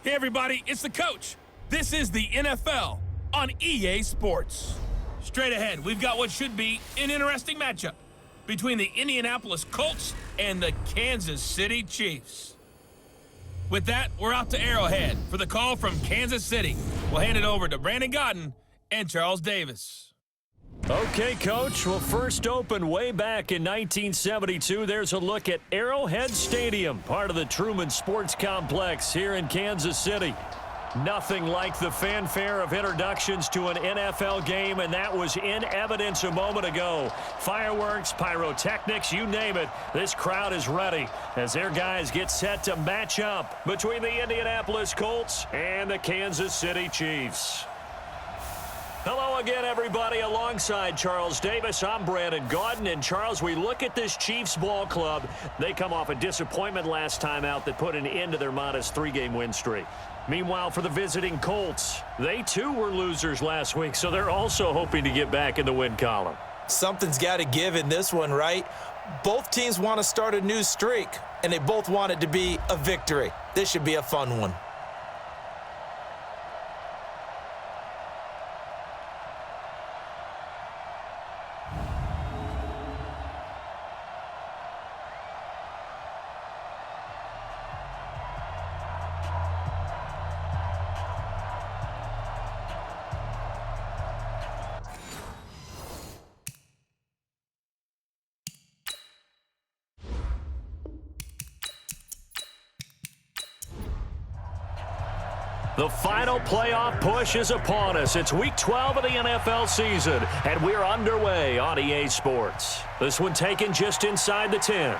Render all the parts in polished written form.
Hey everybody, it's the coach. This is the NFL on EA Sports. Straight ahead, we've got what should be an interesting matchup between the Indianapolis Colts and the Kansas City Chiefs. With that, we're out to Arrowhead for the call from Kansas City. We'll hand it over to Brandon Godden and Charles Davis. Okay, Coach. Well, first opened way back in 1972. There's a look at Arrowhead Stadium, part of the Truman Sports Complex here in Kansas City. Nothing like the fanfare of introductions to an NFL game, and that was in evidence a moment ago. Fireworks, pyrotechnics, you name it. This crowd is ready as their guys get set to match up between the Indianapolis Colts and the Kansas City Chiefs. Hello again, everybody. Alongside Charles Davis, I'm Brandon Godden. And Charles, we look at this Chiefs ball club. They come off a disappointment last time out that put an end to their modest 3-game win streak. Meanwhile, for the visiting Colts, they too were losers last week, so they're also hoping to get back in the win column. Something's got to give in this one, right? Both teams want to start a new streak, and they both want it to be a victory. This should be a fun one. The final playoff push is upon us. It's Week 12 of the NFL season, and we're underway on EA Sports. This one taken just inside the 10.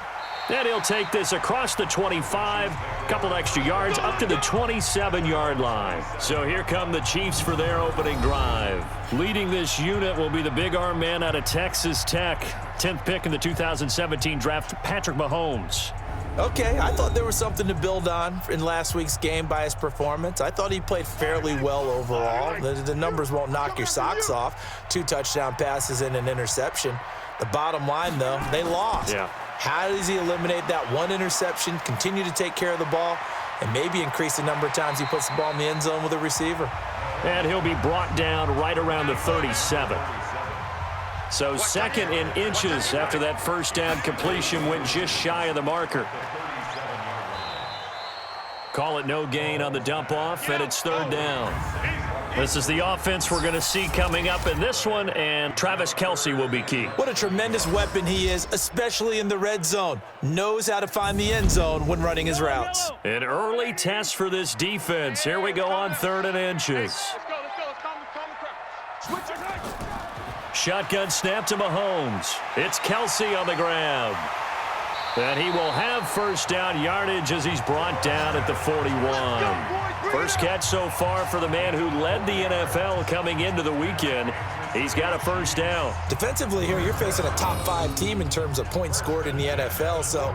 And he'll take this across the 25, couple extra yards, up to the 27-yard line. So here come the Chiefs for their opening drive. Leading this unit will be the big arm man out of Texas Tech. 10th pick in the 2017 draft, Patrick Mahomes. Okay, I thought there was something to build on in last week's game by his performance. I thought he played fairly well overall. The numbers won't knock your socks off. 2 touchdown passes and an interception. The bottom line, though, they lost. Yeah. How does he eliminate that one interception, continue to take care of the ball, and maybe increase the number of times he puts the ball in the end zone with a receiver? And he'll be brought down right around the 37. So second in inches after that first down completion went just shy of the marker. Call it no gain on the dump off, and it's third down. This is the offense we're going to see coming up in this one, and Travis Kelce will be key. What a tremendous weapon he is, especially in the red zone. Knows how to find the end zone when running his routes. An early test for this defense. Here we go on third and inches. Shotgun snap to Mahomes. It's Kelce on the ground. And he will have first down yardage as he's brought down at the 41. First catch so far for the man who led the NFL coming into the weekend. He's got a first down. Defensively here, you're facing a top 5 team in terms of points scored in the NFL. So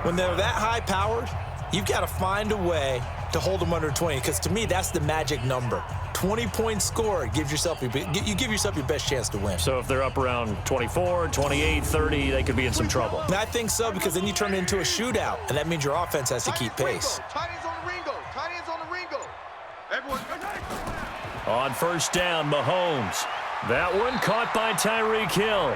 when they're that high-powered, you've got to find a way to hold them under 20, because to me, that's the magic number. 20 points scored, you give yourself your best chance to win. So if they're up around 24, 28, 30, they could be in some trouble. And I think so, because then you turn it into a shootout, and that means your offense has to keep pace. On first down, Mahomes. That one caught by Tyreek Hill.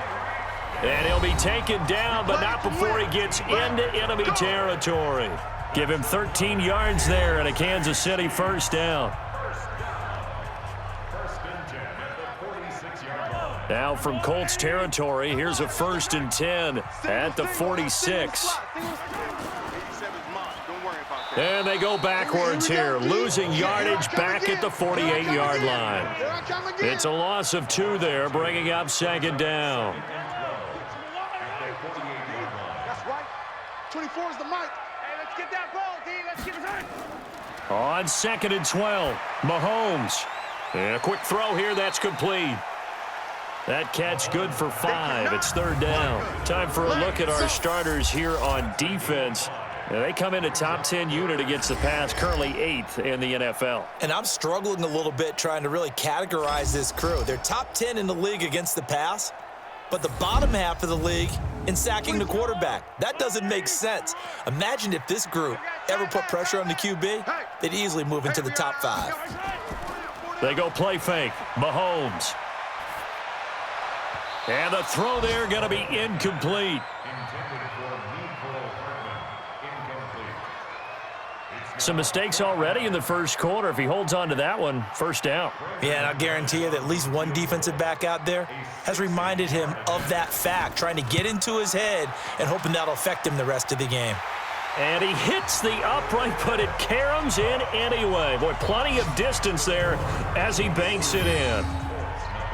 And he'll be taken down, but not before he gets into enemy territory. Give him 13 yards there and a Kansas City first down. Now from Colts territory, here's a 1st and 10 at the 46. And they go backwards here, losing yardage back at the 48-yard line. It's a loss of 2 there, bringing up second down. That's right. 24 is the mic. Hey, let's get that ball, D. Let's get it right. On 2nd and 12, Mahomes. And a quick throw here, that's complete. That catch good for 5. It's third down. Time for a look at our starters here on defense. They come in a top 10 unit against the pass, currently 8th in the NFL. And I'm struggling a little bit trying to really categorize this crew. They're top 10 in the league against the pass, but the bottom half of the league in sacking the quarterback. That doesn't make sense. Imagine if this group ever put pressure on the QB, they'd easily move into the top 5. They go play fake. Mahomes. And the throw there going to be incomplete. Some mistakes already in the first quarter. If he holds on to that one, first down. Yeah, and I'll guarantee you that at least one defensive back out there has reminded him of that fact, trying to get into his head and hoping that'll affect him the rest of the game. And he hits the upright, but it caroms in anyway. Boy, plenty of distance there as he banks it in.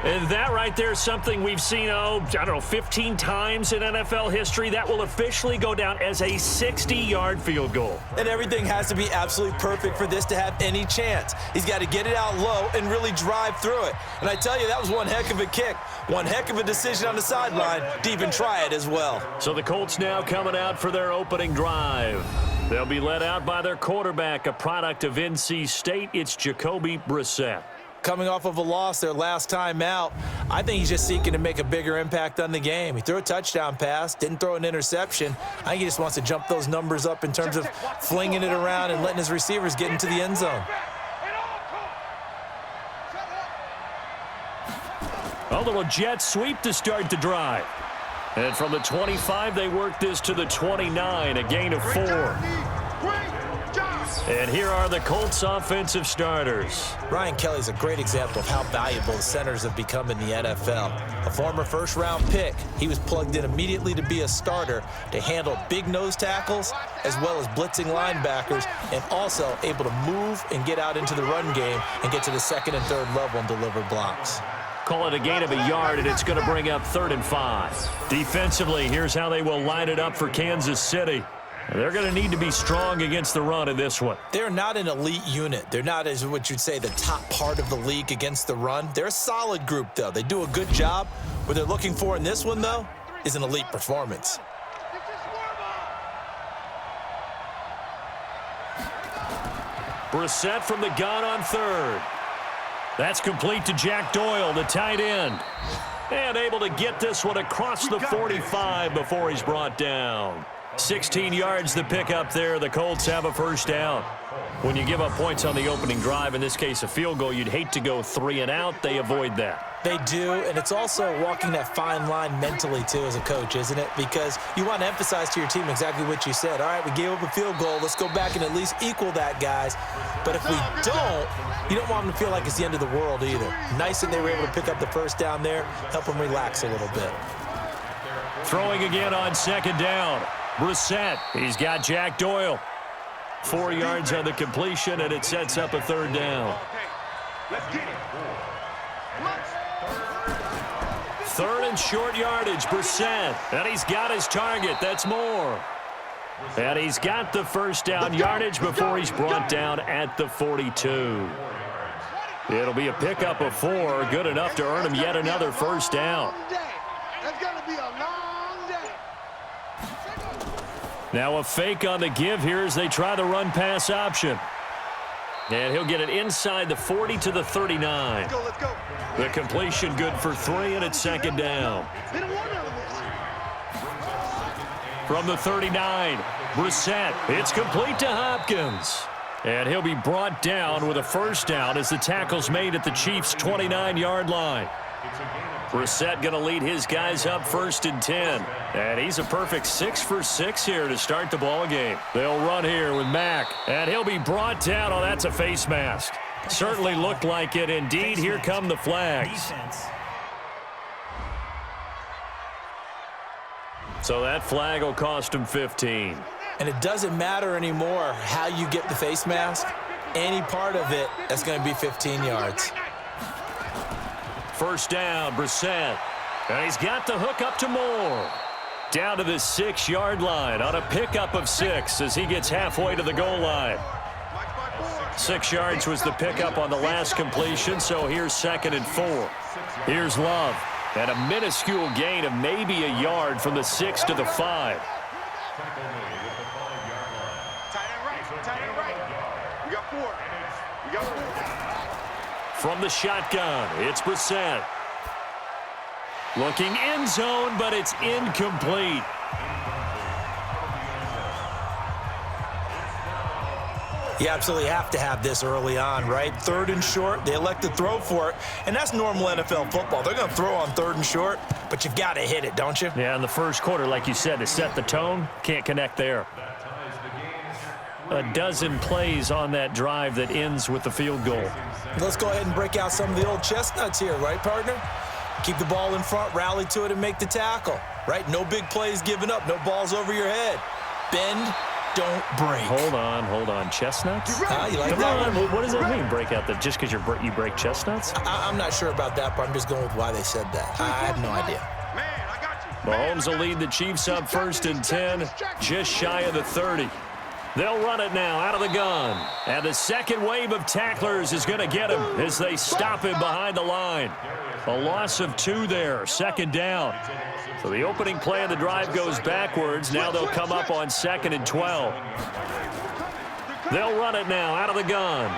And that right there is something we've seen, 15 times in NFL history. That will officially go down as a 60-yard field goal. And everything has to be absolutely perfect for this to have any chance. He's got to get it out low and really drive through it. And I tell you, that was one heck of a kick. One heck of a decision on the sideline to even try it as well. So the Colts now coming out for their opening drive. They'll be led out by their quarterback, a product of NC State. It's Jacoby Brissett. Coming off of a loss their last time out, I think he's just seeking to make a bigger impact on the game. He threw a touchdown pass, didn't throw an interception. I think he just wants to jump those numbers up in terms of flinging it around and letting his receivers get into the end zone. A little jet sweep to start the drive. And from the 25, they work this to the 29, a gain of 4. And here are the Colts offensive starters. Ryan Kelly's a great example of how valuable the centers have become in the NFL. A former first-round pick, he was plugged in immediately to be a starter to handle big nose tackles as well as blitzing linebackers, and also able to move and get out into the run game and get to the second and third level and deliver blocks. Call it a gain of a yard, and it's going to bring up 3rd and 5. Defensively, here's how they will line it up for Kansas City. They're going to need to be strong against the run in this one. They're not an elite unit. They're not, as what you'd say, the top part of the league against the run. They're a solid group, though. They do a good job. What they're looking for in this one, though, is an elite performance. Brissett from the gun on 3rd. That's complete to Jack Doyle, the tight end. And able to get this one across the 45 before he's brought down. 16 yards the pickup there. The Colts have a first down. When you give up points on the opening drive, in this case a field goal, you'd hate to go 3 and out. They avoid that. They do, and it's also walking that fine line mentally, too, as a coach, isn't it? Because you want to emphasize to your team exactly what you said. All right, we gave up a field goal. Let's go back and at least equal that, guys. But if we don't, you don't want them to feel like it's the end of the world either. Nice that they were able to pick up the first down there, help them relax a little bit. Throwing again on 2nd down. Brissett, he's got Jack Doyle. 4 yards on the completion, and it sets up a 3rd down. Let's get it. 3rd and short yardage, Brissett. And he's got his target. That's more. And he's got the first down yardage before he's brought down at the 42. It'll be a pickup of 4, good enough to earn him yet another first down. That's going to be a long day. Now a fake on the give here as they try the run-pass option. And he'll get it inside the 40 to the 39. Let's go. The completion good for 3, and it's 2nd down. From the 39, Brissett. It's complete to Hopkins. And he'll be brought down with a first down as the tackle's made at the Chiefs' 29-yard line. Brissett going to lead his guys up 1st and 10. And he's a perfect 6 for 6 here to start the ball game. They'll run here with Mack. And he'll be brought down. Oh, that's a face mask. Certainly looked like it. Indeed, here come the flags. So that flag will cost him 15. And it doesn't matter anymore how you get the face mask. Any part of it, that's going to be 15 yards. First down, Brissett. And he's got the hook up to Moore. Down to the 6-yard line on a pickup of 6 as he gets halfway to the goal line. 6 yards was the pickup on the last completion, so here's 2nd and 4. Here's Love. And a minuscule gain of maybe a yard from the 6 to the 5. From the shotgun, it's Brissett. Looking end zone, but it's incomplete. You absolutely have to have this early on, right? 3rd and short, they elect to throw for it, and that's normal NFL football. They're going to throw on 3rd and short, but you've got to hit it, don't you? Yeah, in the first quarter, like you said, to set the tone, can't connect there. A dozen plays on that drive that ends with the field goal. Let's go ahead and break out some of the old chestnuts here, right, partner? Keep the ball in front, rally to it, and make the tackle, right? No big plays given up, no balls over your head. Bend, don't break. Hold on. Chestnuts? You like Come that on. one? What does that mean, break out? Just because you break chestnuts? I'm not sure about that, but I'm just going with why they said that. I have no idea. Man, I got you. Mahomes will lead the Chiefs up 1st and 10, just shy of the 30. They'll run it now out of the gun. And the second wave of tacklers is going to get him as they stop him behind the line. A loss of 2 there, 2nd down. So the opening play of the drive goes backwards. Now they'll come up on 2nd and 12. They'll run it now out of the gun.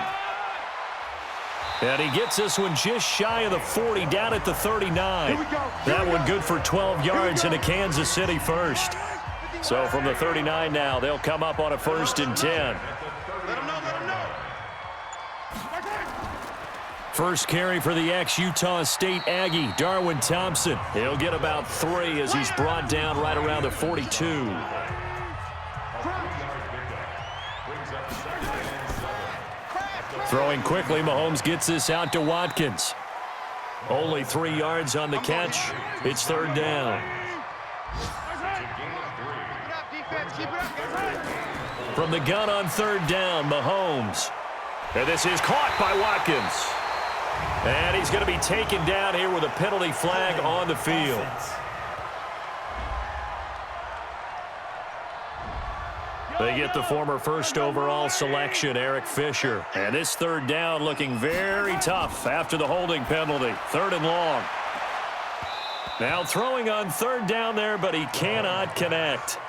And he gets this one just shy of the 40, down at the 39. That one good for 12 yards into Kansas City first. So from the 39 now, they'll come up on a 1st and 10. Let him know. First carry for the ex-Utah State Aggie, Darwin Thompson. He'll get about 3 as he's brought down right around the 42. Throwing quickly, Mahomes gets this out to Watkins. Only 3 yards on the catch. It's 3rd down. From the gun on 3rd down, Mahomes. And this is caught by Watkins. And he's going to be taken down here with a penalty flag on the field. They get the former first overall selection, Eric Fisher. And this 3rd down looking very tough after the holding penalty. 3rd and long. Now throwing on 3rd down there, but he cannot connect.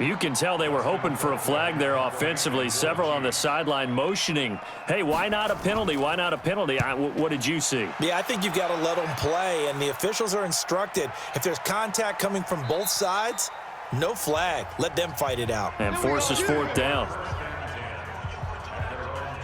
You can tell they were hoping for a flag there offensively. Several on the sideline motioning, hey, why not a penalty? Why not a penalty? What did you see? Yeah, I think you've got to let them play, and the officials are instructed, if there's contact coming from both sides, no flag. Let them fight it out. And forces 4th down.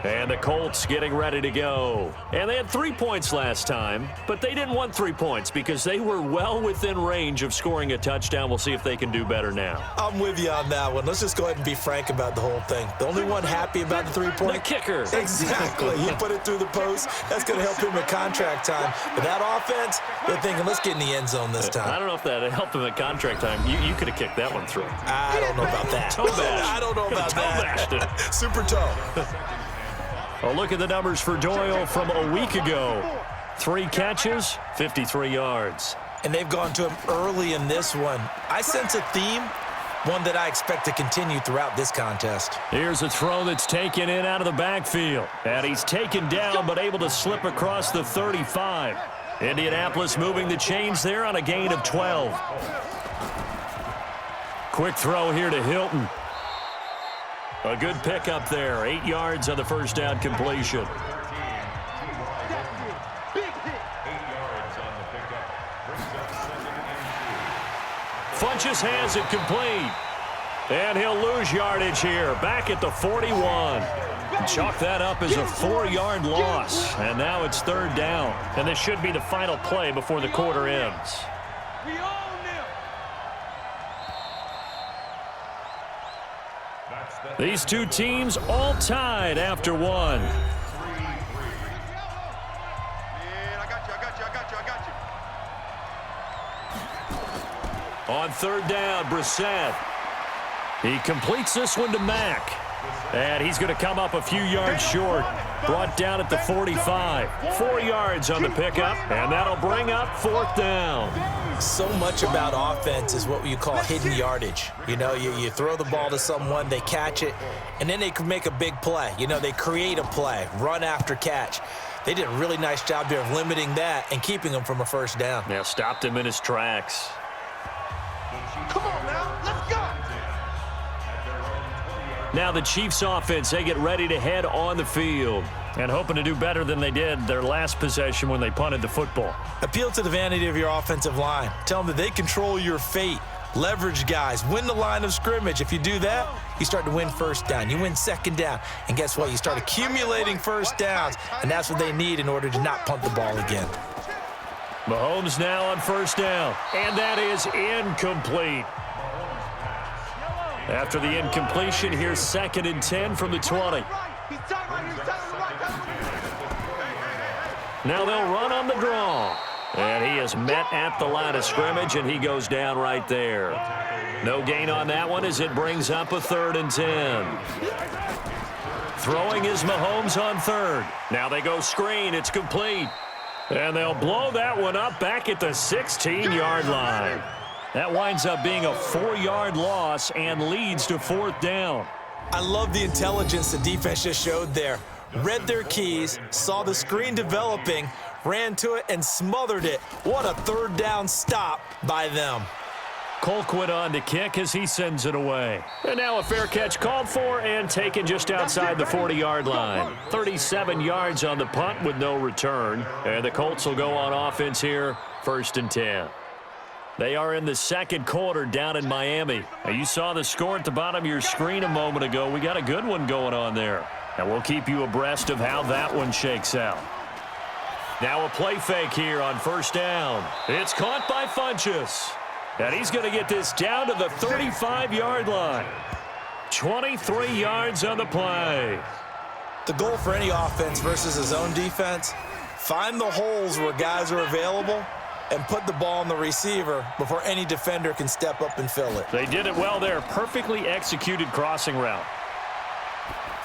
And the Colts getting ready to go. And they had 3 points last time, but they didn't want 3 points because they were well within range of scoring a touchdown. We'll see if they can do better now. I'm with you on that one. Let's just go ahead and be frank about the whole thing. The only one happy about the 3-point? The kicker. Exactly. You put it through the post. That's going to help him at contract time. But that offense, they're thinking, let's get in the end zone this time. I don't know if that helped him at contract time. You could have kicked that one through. I don't know about that. Toe bash. I don't know about that. Toe bashed it. Super toe. A look at the numbers for Doyle from a week ago. 3 catches, 53 yards. And they've gone to him early in this one. I sense a theme, one that I expect to continue throughout this contest. Here's a throw that's taken in out of the backfield. And he's taken down but able to slip across the 35. Indianapolis moving the chains there on a gain of 12. Quick throw here to Hilton. A good pickup there. 8 yards on the first down completion. Funchess has it complete. And he'll lose yardage here. Back at the 41. Chalk that up as a 4-yard loss. And now it's 3rd down. And this should be the final play before the quarter ends. These two teams all tied after one. Man, I got you. On 3rd down, Brissett. He completes this one to Mack. And he's going to come up a few yards short. Brought down at the 45. 4 yards on the pickup, and that'll bring up 4th down. So much about offense is what you call hidden yardage. You know, you throw the ball to someone, they catch it, and then they can make a big play. You know, they create a play, run after catch. They did a really nice job here of limiting that and keeping him from a 1st down. Now stopped him in his tracks. Come on now, let's go. Now the Chiefs offense, they get ready to head on the field. And hoping to do better than they did their last possession when they punted the football. Appeal to the vanity of your offensive line. Tell them that they control your fate. Leverage guys. Win the line of scrimmage. If you do that, you start to win first down. You win second down. And guess what? You start accumulating first downs. And that's what they need in order to not punt the ball again. Mahomes now on first down. And that is incomplete. After the incompletion, here's 2nd and 10 from the 20. Now they'll run on the draw. And he is met at the line of scrimmage, and he goes down right there. No gain on that one as it brings up a 3rd and 10. Throwing is Mahomes on 3rd. Now they go screen. It's complete. And they'll blow that one up back at the 16-yard line. That winds up being a 4-yard loss and leads to 4th down. I love the intelligence the defense just showed there. Read their keys, saw the screen developing, ran to it, and smothered it. What a 3rd down stop by them. Colquitt on to kick as he sends it away. And now a fair catch called for and taken just outside the 40-yard line. 37 yards on the punt with no return. And the Colts will go on offense here, 1st and 10. They are in the 2nd quarter down in Miami. Now, you saw the score at the bottom of your screen a moment ago. We got a good one going on there. And we'll keep you abreast of how that one shakes out. Now a play fake here on 1st down. It's caught by Funchess. And he's going to get this down to the 35-yard line. 23 yards on the play. The goal for any offense versus a zone defense, find the holes where guys are available and put the ball on the receiver before any defender can step up and fill it. They did it well there. Perfectly executed crossing route.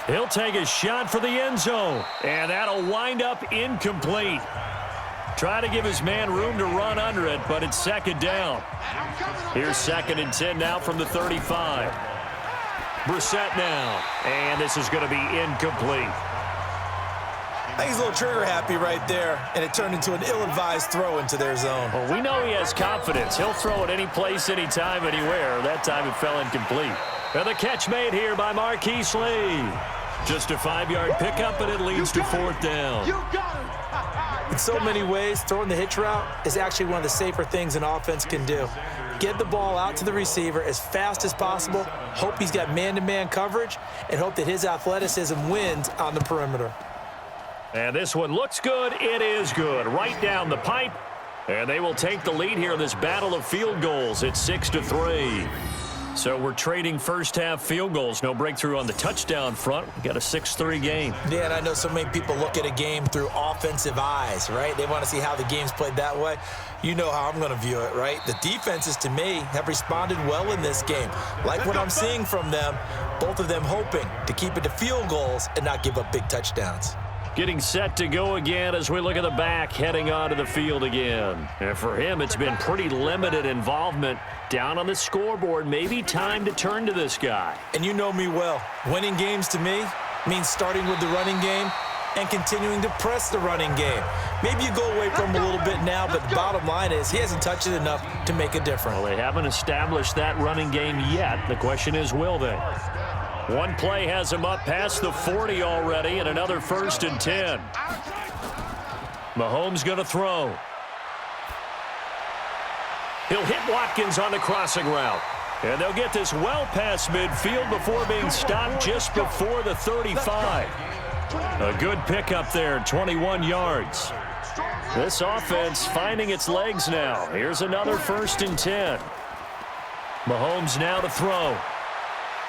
He'll take a shot for the end zone. And that'll wind up incomplete. Try to give his man room to run under it, but it's 2nd down. Here's 2nd and 10 now from the 35. Brissett now. And this is going to be incomplete. I think he's a little trigger happy right there, and it turned into an ill-advised throw into their zone. Well, we know he has confidence. He'll throw it any place, anytime, anywhere. That time it fell incomplete. And the catch made here by Marquise Lee. Just a 5-yard pickup, and it leads to 4th down. In so many ways, throwing the hitch route is actually one of the safer things an offense can do. Get the ball out to the receiver as fast as possible, hope he's got man-to-man coverage, and hope that his athleticism wins on the perimeter. And this one looks good. It is good. Right down the pipe. And they will take the lead here in this battle of field goals. It's 6-3. So we're trading first-half field goals. No breakthrough on the touchdown front. We got a 6-3 game. Yeah, and I know so many people look at a game through offensive eyes, right? They want to see how the game's played that way. You know how I'm going to view it, right? The defenses, to me, have responded well in this game. Like what I'm seeing from them, both of them hoping to keep it to field goals and not give up big touchdowns. Getting set to go again as we look at the back, heading onto the field again. And for him, it's been pretty limited involvement down on the scoreboard. Maybe time to turn to this guy. And you know me well. Winning games to me means starting with the running game and continuing to press the running game. Maybe you go away from him a little bit now, but the bottom line is he hasn't touched it enough to make a difference. Well, they haven't established that running game yet. The question is, will they? One play has him up past the 40 already, and another 1st and 10. Mahomes going to throw. He'll hit Watkins on the crossing route. And they'll get this well past midfield before being stopped just before the 35. A good pickup there, 21 yards. This offense finding its legs now. Here's another 1st and 10. Mahomes now to throw.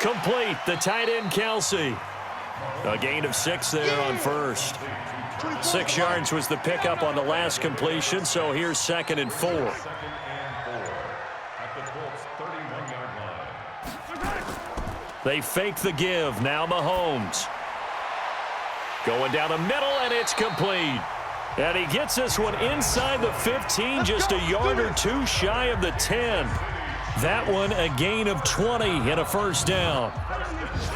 Complete, the tight end, Kelsey. A gain of 6 there on 1st. 6 yards was the pickup on the last completion, so here's 2nd and 4. They fake the give, now Mahomes. Going down the middle, and it's complete. And he gets this one inside the 15, just a yard or two shy of the 10. That one a gain of 20 and a 1st down.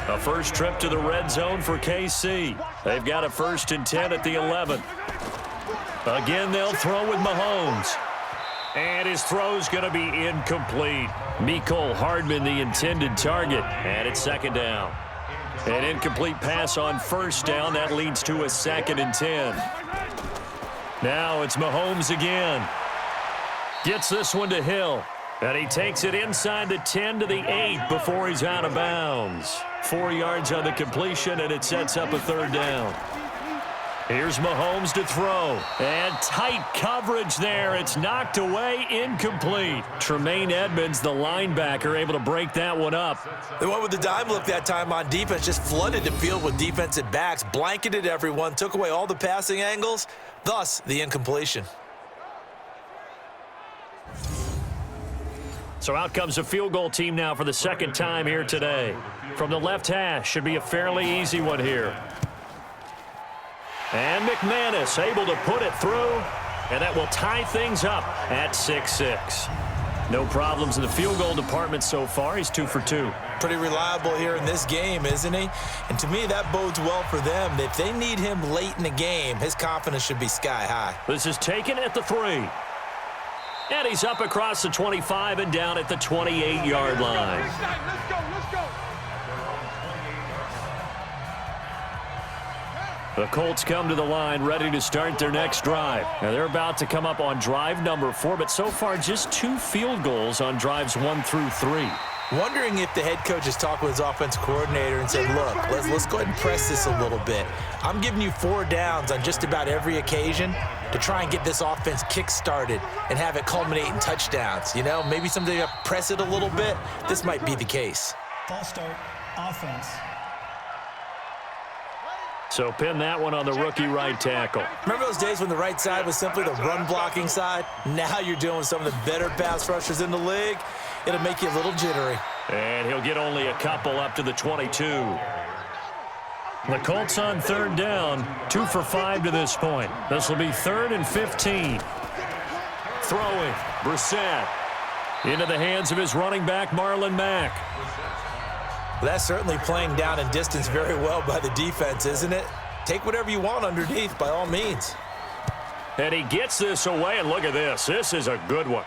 A first trip to the red zone for KC. They've got a 1st and 10 at the 11. Again, they'll throw with Mahomes. And his throw's going to be incomplete. Mecole Hardman, the intended target. And it's 2nd down. An incomplete pass on first down. That leads to a 2nd and 10. Now it's Mahomes again. Gets this one to Hill. And he takes it inside the 10 to the 8 before he's out of bounds. 4 yards on the completion, and it sets up a 3rd down. Here's Mahomes to throw. And tight coverage there. It's knocked away, incomplete. Tremaine Edmonds, the linebacker, able to break that one up. They went with the dime look that time on defense, just flooded the field with defensive backs, blanketed everyone, took away all the passing angles, thus the incompletion. So out comes a field goal team now for the 2nd time here today. From the left hash, should be a fairly easy one here. And McManus able to put it through, and that will tie things up at 6-6. No problems in the field goal department so far. He's 2 for 2. Pretty reliable here in this game, isn't he? And to me, that bodes well for them. If they need him late in the game, his confidence should be sky high. This is taken at the 3. And he's up across the 25 and down at the 28-yard line. Let's go. The Colts come to the line ready to start their next drive. Now they're about to come up on drive number 4, but so far just 2 field goals on drives 1 through 3. Wondering if the head coach has talked with his offensive coordinator and said, look, let's go ahead and press this a little bit. I'm giving you 4 downs on just about every occasion to try and get this offense kick-started and have it culminate in touchdowns. You know, maybe someday you press it a little bit. This might be the case. False start, offense. So pin that one on the rookie right tackle. Remember those days when the right side was simply the run-blocking side? Now you're dealing with some of the better pass rushers in the league. It'll make you a little jittery. And he'll get only a couple up to the 22. The Colts on 3rd down, 2 for 5 to this point. This will be 3rd and 15. Throwing, Brissett. Into the hands of his running back, Marlon Mack. Well, that's certainly playing down in distance very well by the defense, isn't it? Take whatever you want underneath, by all means. And he gets this away, and look at this. This is a good one.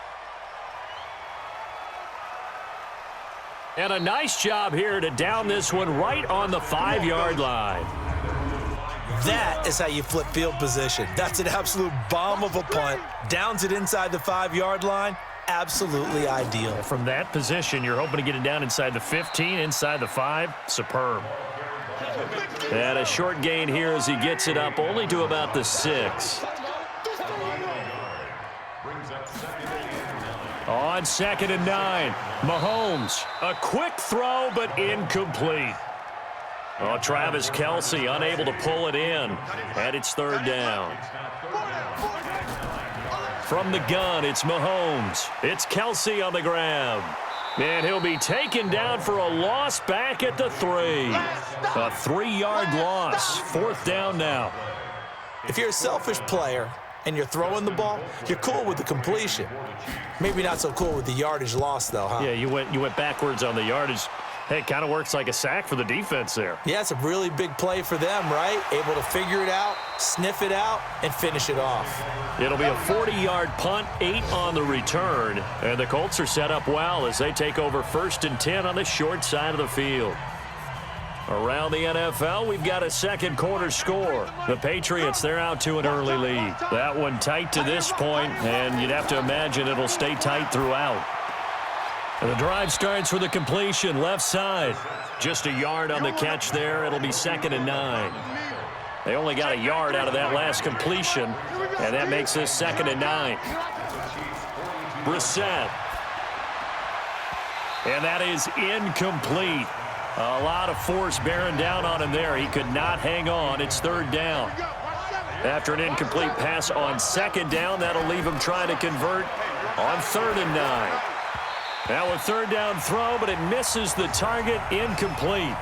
And a nice job here to down this one right on the 5-yard line. That is how you flip field position. That's an absolute bomb of a punt. Downs it inside the 5-yard line. Absolutely ideal. From that position, you're hoping to get it down inside the 15, inside the 5. Superb. And a short gain here as he gets it up only to about the 6. On 2nd and 9, Mahomes. A quick throw, but incomplete. Oh, Travis Kelce unable to pull it in. And it's 3rd down. From the gun, it's Mahomes. It's Kelce on the grab. And he'll be taken down for a loss back at the 3. A 3-yard loss. 4th down now. If you're a selfish player and you're throwing the ball, you're cool with the completion. Maybe not so cool with the yardage loss, though, huh? Yeah, you went backwards on the yardage. Hey, it kind of works like a sack for the defense there. Yeah, it's a really big play for them, right? Able to figure it out, sniff it out, and finish it off. It'll be a 40-yard punt, 8 on the return. And the Colts are set up well as they take over 1st and 10 on the short side of the field. Around the NFL, we've got a 2nd quarter score. The Patriots, they're out to an early lead. That one tight to this point, and you'd have to imagine it'll stay tight throughout. And the drive starts with a completion, left side. Just a yard on the catch there. It'll be 2nd and 9. They only got a yard out of that last completion, and that makes this 2nd and 9. Brissett. And that is incomplete. A lot of force bearing down on him there. He could not hang on. It's 3rd down. After an incomplete pass on 2nd down, that'll leave him trying to convert on 3rd and 9. Now a 3rd down throw, but it misses the target, incomplete.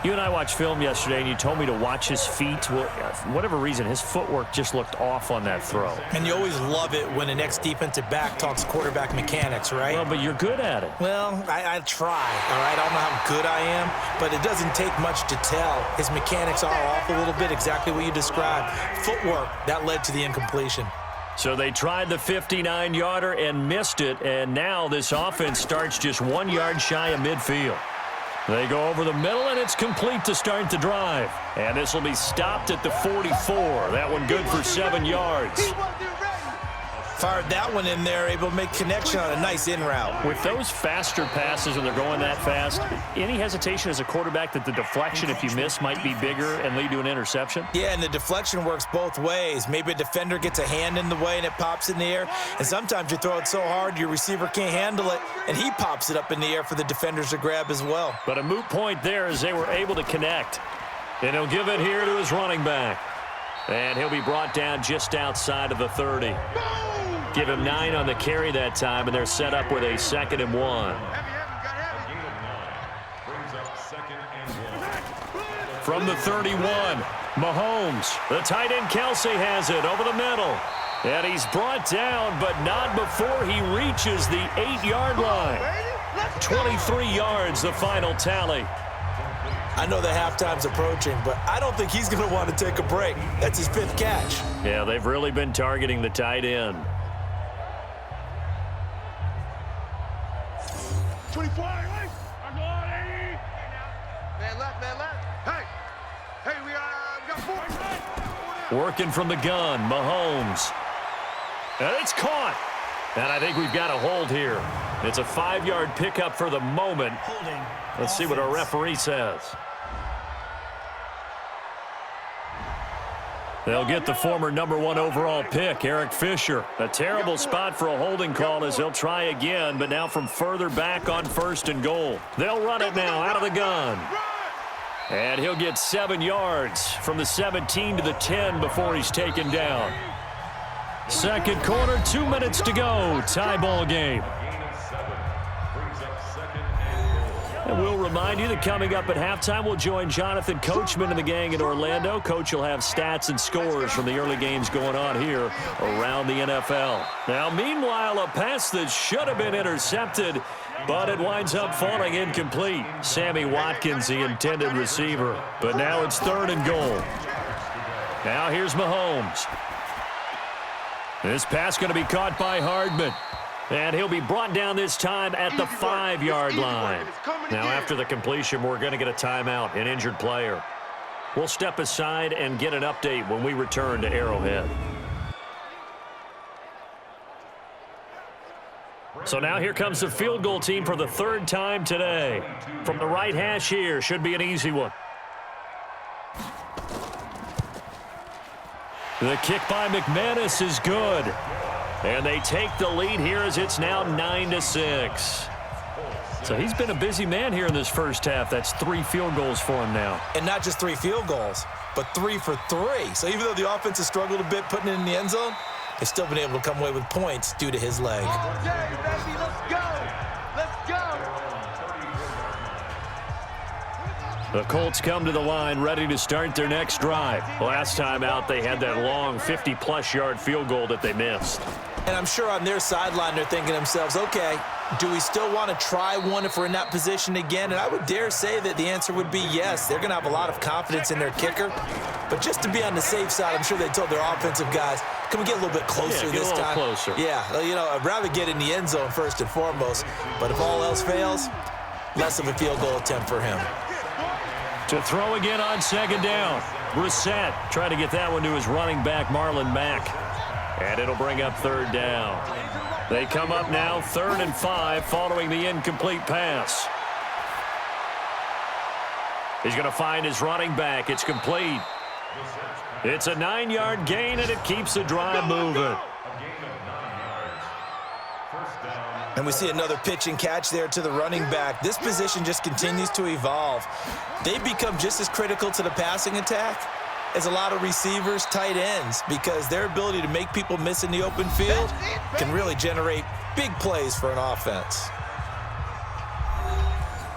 You and I watched film yesterday, and you told me to watch his feet. Well, for whatever reason, his footwork just looked off on that throw. And you always love it when an ex-defensive back talks quarterback mechanics, right? Well, but you're good at it. Well, I try, all right? I don't know how good I am, but it doesn't take much to tell. His mechanics are off a little bit, exactly what you described. Footwork, that led to the incompletion. So they tried the 59-yarder and missed it, and now this offense starts just 1 yard shy of midfield. They go over the middle, and it's complete to start the drive. And this will be stopped at the 44. That one good for 7 yards. Fired that one in there, able to make connection on a nice in route. With those faster passes when they're going that fast, any hesitation as a quarterback that the deflection, if you miss, might be bigger and lead to an interception? Yeah, and the deflection works both ways. Maybe a defender gets a hand in the way and it pops in the air. And sometimes you throw it so hard your receiver can't handle it, and he pops it up in the air for the defenders to grab as well. But a moot point there as they were able to connect. And he'll give it here to his running back. And he'll be brought down just outside of the 30. Give him 9 on the carry that time, and they're set up with a 2nd and 1. From the 31, Mahomes. The tight end Kelsey has it over the middle. And he's brought down, but not before he reaches the 8-yard line. 23 yards, the final tally. I know the halftime's approaching, but I don't think he's going to want to take a break. That's his 5th catch. Yeah, they've really been targeting the tight end. 24, right? I'm going, man left, man left. Hey, we got 4. Working from the gun, Mahomes. And it's caught. And I think we've got a hold here. It's a 5-yard pickup for the moment. Holding. Let's see what our referee says. They'll get the former #1 overall pick, Eric Fisher. A terrible spot for a holding call as they'll try again, but now from further back on 1st and goal. They'll run it now out of the gun. And he'll get 7 yards from the 17 to the 10 before he's taken down. Second quarter, 2 minutes to go. Tie ball game. And we'll remind you that coming up at halftime, we'll join Jonathan Coachman and the gang in Orlando. Coach will have stats and scores from the early games going on here around the NFL. Now, meanwhile, a pass that should have been intercepted, but it winds up falling incomplete. Sammy Watkins, the intended receiver. But now it's 3rd and goal. Now here's Mahomes. This pass going to be caught by Hardman. And he'll be brought down this time at the 5-yard line. Now, after the completion, we're going to get a timeout, an injured player. We'll step aside and get an update when we return to Arrowhead. So now here comes the field goal team for the 3rd time today. From the right hash here, should be an easy one. The kick by McManus is good. And they take the lead here as it's now 9-6. So he's been a busy man here in this first half. That's 3 field goals for him now. And not just 3 field goals, but 3 for 3. So even though the offense has struggled a bit putting it in the end zone, they've still been able to come away with points due to his leg. Okay, baby, let's go. Let's go. The Colts come to the line ready to start their next drive. Last time out, they had that long 50-plus yard field goal that they missed. And I'm sure on their sideline they're thinking to themselves, okay, do we still want to try one if we're in that position again? And I would dare say that the answer would be yes. They're going to have a lot of confidence in their kicker. But just to be on the safe side, I'm sure they told their offensive guys, can we get a little bit closer this time? Closer. Yeah, you know, I'd rather get in the end zone first and foremost. But if all else fails, less of a field goal attempt for him. To throw again on 2nd down. Brissett trying to get that one to his running back, Marlon Mack. And it'll bring up 3rd down. They come up now 3rd and 5 following the incomplete pass. He's going to find his running back. It's complete. It's a 9-yard gain, and it keeps the drive moving. And we see another pitch and catch there to the running back. This position just continues to evolve. They become just as critical to the passing attack as a lot of receivers, tight ends, because their ability to make people miss in the open field can really generate big plays for an offense.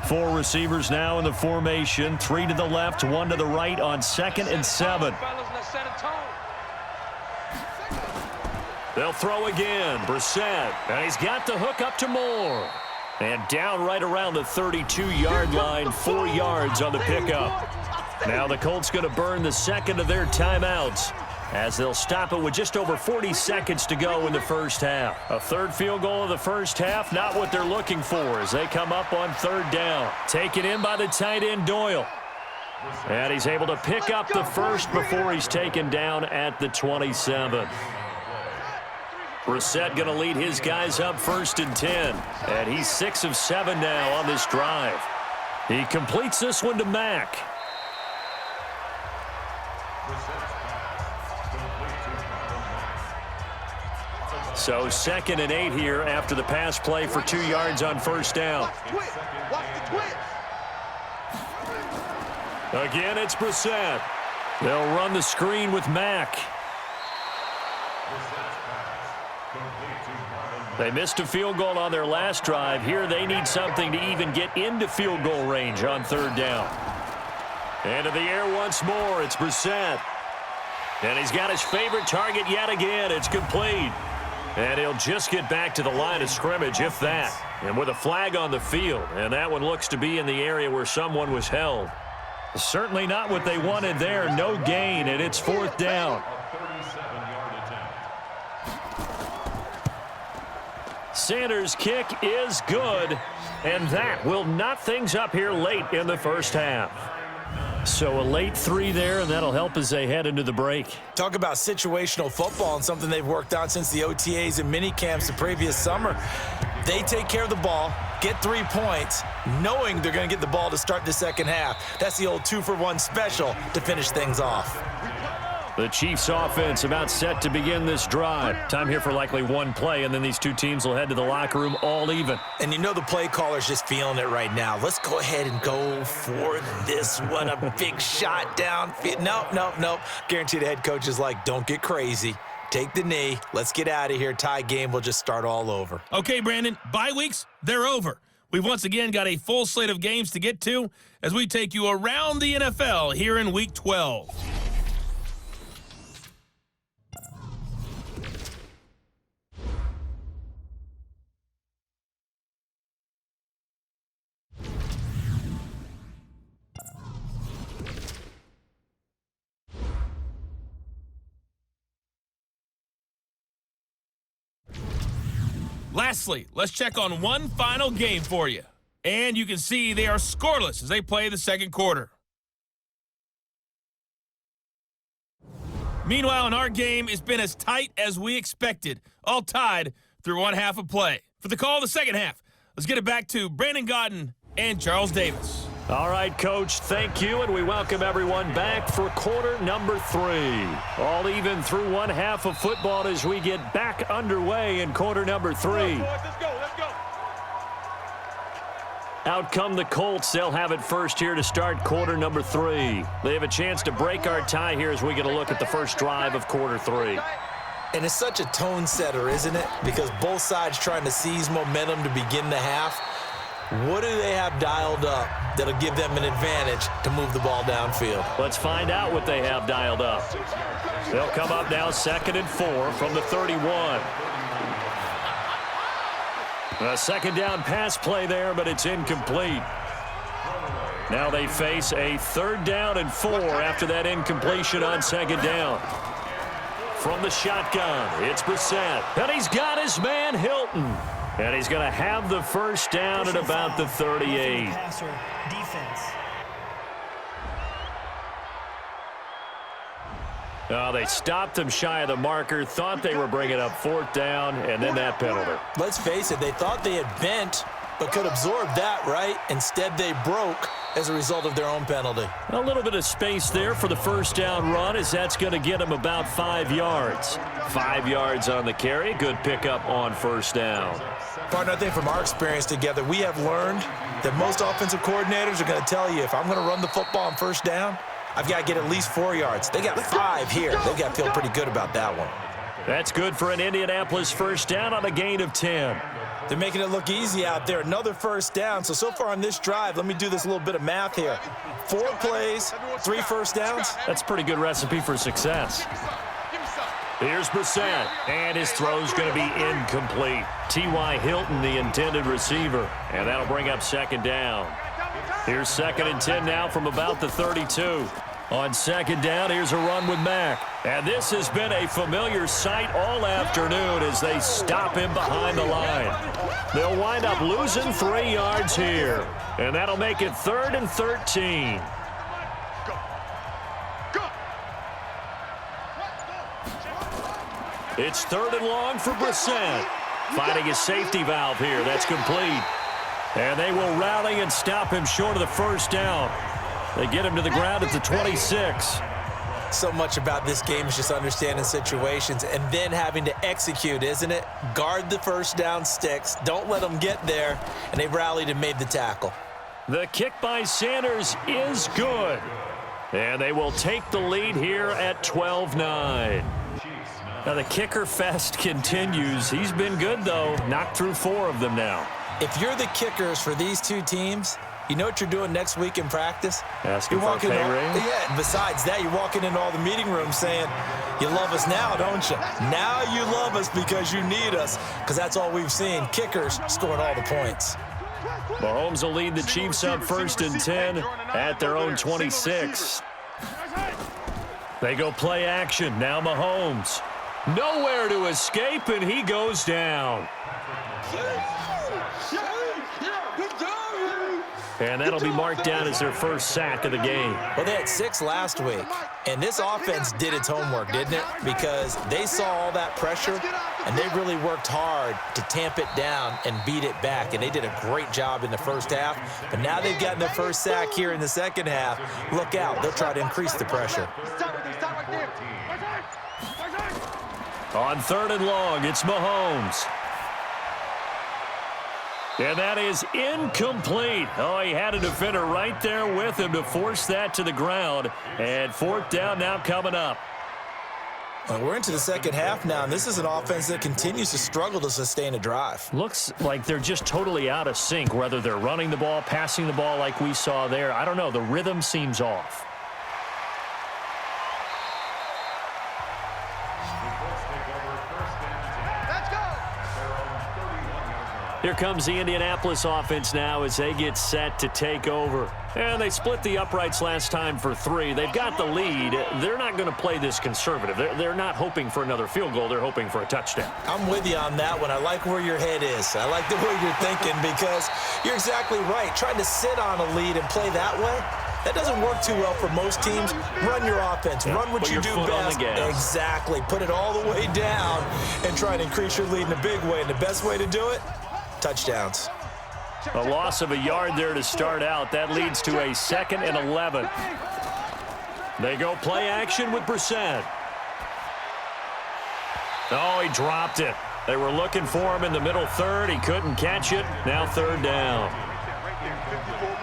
4 receivers now in the formation. 3 to the left, 1 to the right on 2nd and 7. They'll throw again. Brissett. And he's got the hook up to Moore. And down right around the 32-yard line, 4 yards on the pickup. Now the Colts going to burn the 2nd of their timeouts. as they'll stop it with just over 40 seconds to go in the first half. A third field goal of the first half, not what they're looking for as they come up on third down. Taken in by the tight end Doyle. And he's able to pick up the first before he's taken down at the 27. Brissett going to lead his guys up 1st and 10. And he's 6 of 7 now on this drive. He completes this one to Mack. So 2nd and 8 here after the pass play for 2 yards on first down. Again, it's Brissett. They'll run the screen with Mack. They missed a field goal on their last drive. Here they need something to even get into field goal range on third down. Into the air once more. It's Brissett. And he's got his favorite target yet again. It's complete. And he'll just get back to the line of scrimmage, if that. And with a flag on the field. And that one looks to be in the area where someone was held. Certainly not what they wanted there. No gain, and it's 4th down. Sanders' kick is good, and that will knot things up here late in the first half. So a late 3 there, and that'll help as they head into the break. Talk about situational football and something they've worked on since the OTAs and mini camps the previous summer. They take care of the ball, get 3 points, knowing they're going to get the ball to start the second half. That's the old 2-for-1 special to finish things off. The Chiefs offense about set to begin this drive. Time here for likely one play, and then these two teams will head to the locker room all even. And you know the play caller's just feeling it right now. Let's go ahead and go for this one. A big shot down. Nope. Guarantee the head coach is like, don't get crazy. Take the knee. Let's get out of here. Tie game will just start all over. Okay, Brandon, bye weeks, they're over. We've once again got a full slate of games to get to as we take you around the NFL here in Week 12. Lastly, let's check on one final game for you. And you can see they are scoreless as they play the second quarter. Meanwhile, in our game, it's been as tight as we expected, all tied through one half of play. For the call of the second half, let's get it back to Brandon Godden and Charles Davis. All right, Coach, thank you, and we welcome everyone back for quarter number 3. All even through one half of football as we get back underway in quarter number 3. Let's go. Out come the Colts. They'll have it first here to start quarter number 3. They have a chance to break our tie here as we get a look at the first drive of quarter 3. And it's such a tone setter, isn't it? Because both sides trying to seize momentum to begin the half. What do they have dialed up that'll give them an advantage to move the ball downfield? Let's find out what they have dialed up. They'll come up now 2nd and 4 from the 31. A second down pass play there, but it's incomplete. Now they face a 3rd down and 4 after that incompletion on 2nd down. From the shotgun, it's Brissett. And he's got his man Hilton. And he's going to have the first down at about the 38. Passer defense. Oh, they stopped him shy of the marker, thought they were bringing up 4th down, and then that penalty. Let's face it, they thought they had bent, but could absorb that, right? Instead, they broke as a result of their own penalty. A little bit of space there for the first down run as that's going to get them about 5 yards. 5 yards on the carry. Good pickup on first down. Partner, I think from our experience together, we have learned that most offensive coordinators are going to tell you, if I'm going to run the football on first down, I've got to get at least 4 yards. They got 5 here. They've got to feel pretty good about that one. That's good for an Indianapolis first down on a gain of 10. They're making it look easy out there. Another first down. So far on this drive, let me do this little bit of math here. 4 plays, 3 first downs. That's a pretty good recipe for success. Here's Brissett, and his throw's going to be incomplete. T.Y. Hilton, the intended receiver, and that'll bring up 2nd down. Here's 2nd and 10 now from about the 32. On second down, here's a run with Mack. And this has been a familiar sight all afternoon as they stop him behind the line. They'll wind up losing 3 yards here. And that'll make it 3rd and 13. It's 3rd and long for Brissett. Finding his safety valve here. That's complete. And they will rally and stop him short of the first down. They get him to the ground at the 26. So much about this game is just understanding situations and then having to execute, isn't it? Guard the first down sticks. Don't let them get there. And they rallied and made the tackle. The kick by Sanders is good. And they will take the lead here at 12-9. Now the kicker fest continues. He's been good, though. Knocked through 4 of them now. If you're the kickers for these two teams, you know what you're doing next week in practice? Asking for a pay raise? Yeah, besides that, you're walking into all the meeting rooms saying, you love us now, don't you? Now you love us because you need us, because that's all we've seen. Kickers scoring all the points. Mahomes will lead the Chiefs up 1st and 10 at their own 26. They go play action. Now Mahomes. Nowhere to escape, and he goes down. And that'll be marked down as their first sack of the game. Well, they had 6 last week, and this offense did its homework, didn't it? Because they saw all that pressure, and they really worked hard to tamp it down and beat it back, and they did a great job in the first half. But now they've gotten their first sack here in the second half. Look out. They'll try to increase the pressure. On 3rd and long, it's Mahomes. And that is incomplete. Oh, he had a defender right there with him to force that to the ground. And 4th down now coming up. Well, we're into the second half now, and this is an offense that continues to struggle to sustain a drive. Looks like they're just totally out of sync, whether they're running the ball, passing the ball like we saw there. I don't know. The rhythm seems off. Here comes the Indianapolis offense now as they get set to take over. And they split the uprights last time for 3. They've got the lead. They're not going to play this conservative. They're not hoping for another field goal. They're hoping for a touchdown. I'm with you on that one. I like where your head is. I like the way you're thinking because you're exactly right. Trying to sit on a lead and play that way, that doesn't work too well for most teams. Run your offense. Yeah, run what you do best. Exactly. Put it all the way down and try to increase your lead in a big way. And the best way to do it, touchdowns. A loss of a yard there to start out. That leads to a 2nd and 11. They go play action with Brissett. Oh, he dropped it. They were looking for him in the middle 3rd. He couldn't catch it. Now 3rd down.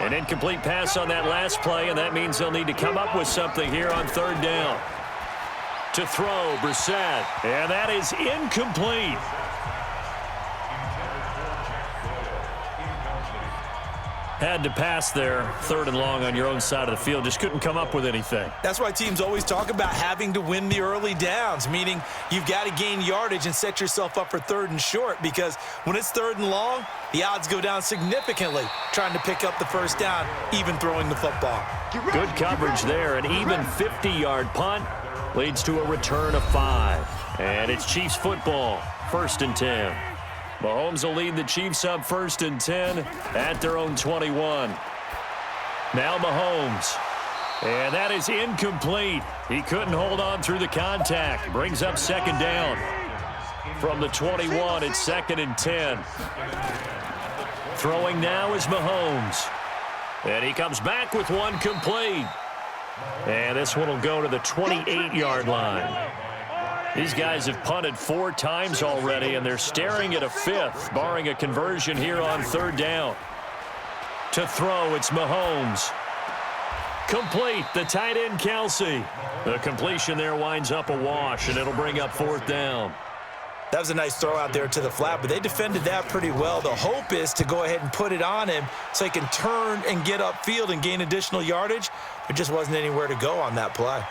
An incomplete pass on that last play, and that means they'll need to come up with something here on 3rd down. To throw, Brissett. And that is incomplete. Had to pass there, 3rd and long on your own side of the field. Just couldn't come up with anything. That's why teams always talk about having to win the early downs, meaning you've got to gain yardage and set yourself up for 3rd and short, because when it's 3rd and long, the odds go down significantly trying to pick up the first down, even throwing the football. Good coverage there. An even 50-yard punt leads to a return of 5. And it's Chiefs football, 1st and 10. Mahomes will lead the Chiefs up 1st and 10 at their own 21. Now Mahomes. And that is incomplete. He couldn't hold on through the contact. Brings up 2nd down. From the 21, it's 2nd and 10. Throwing now is Mahomes. And he comes back with one complete. And this one will go to the 28-yard line. These guys have punted 4 times already, and they're staring at a 5th, barring a conversion here on 3rd down. To throw, it's Mahomes. Complete, the tight end, Kelsey. The completion there winds up a wash, and it'll bring up 4th down. That was a nice throw out there to the flat, but they defended that pretty well. The hope is to go ahead and put it on him so he can turn and get upfield and gain additional yardage. There just wasn't anywhere to go on that play.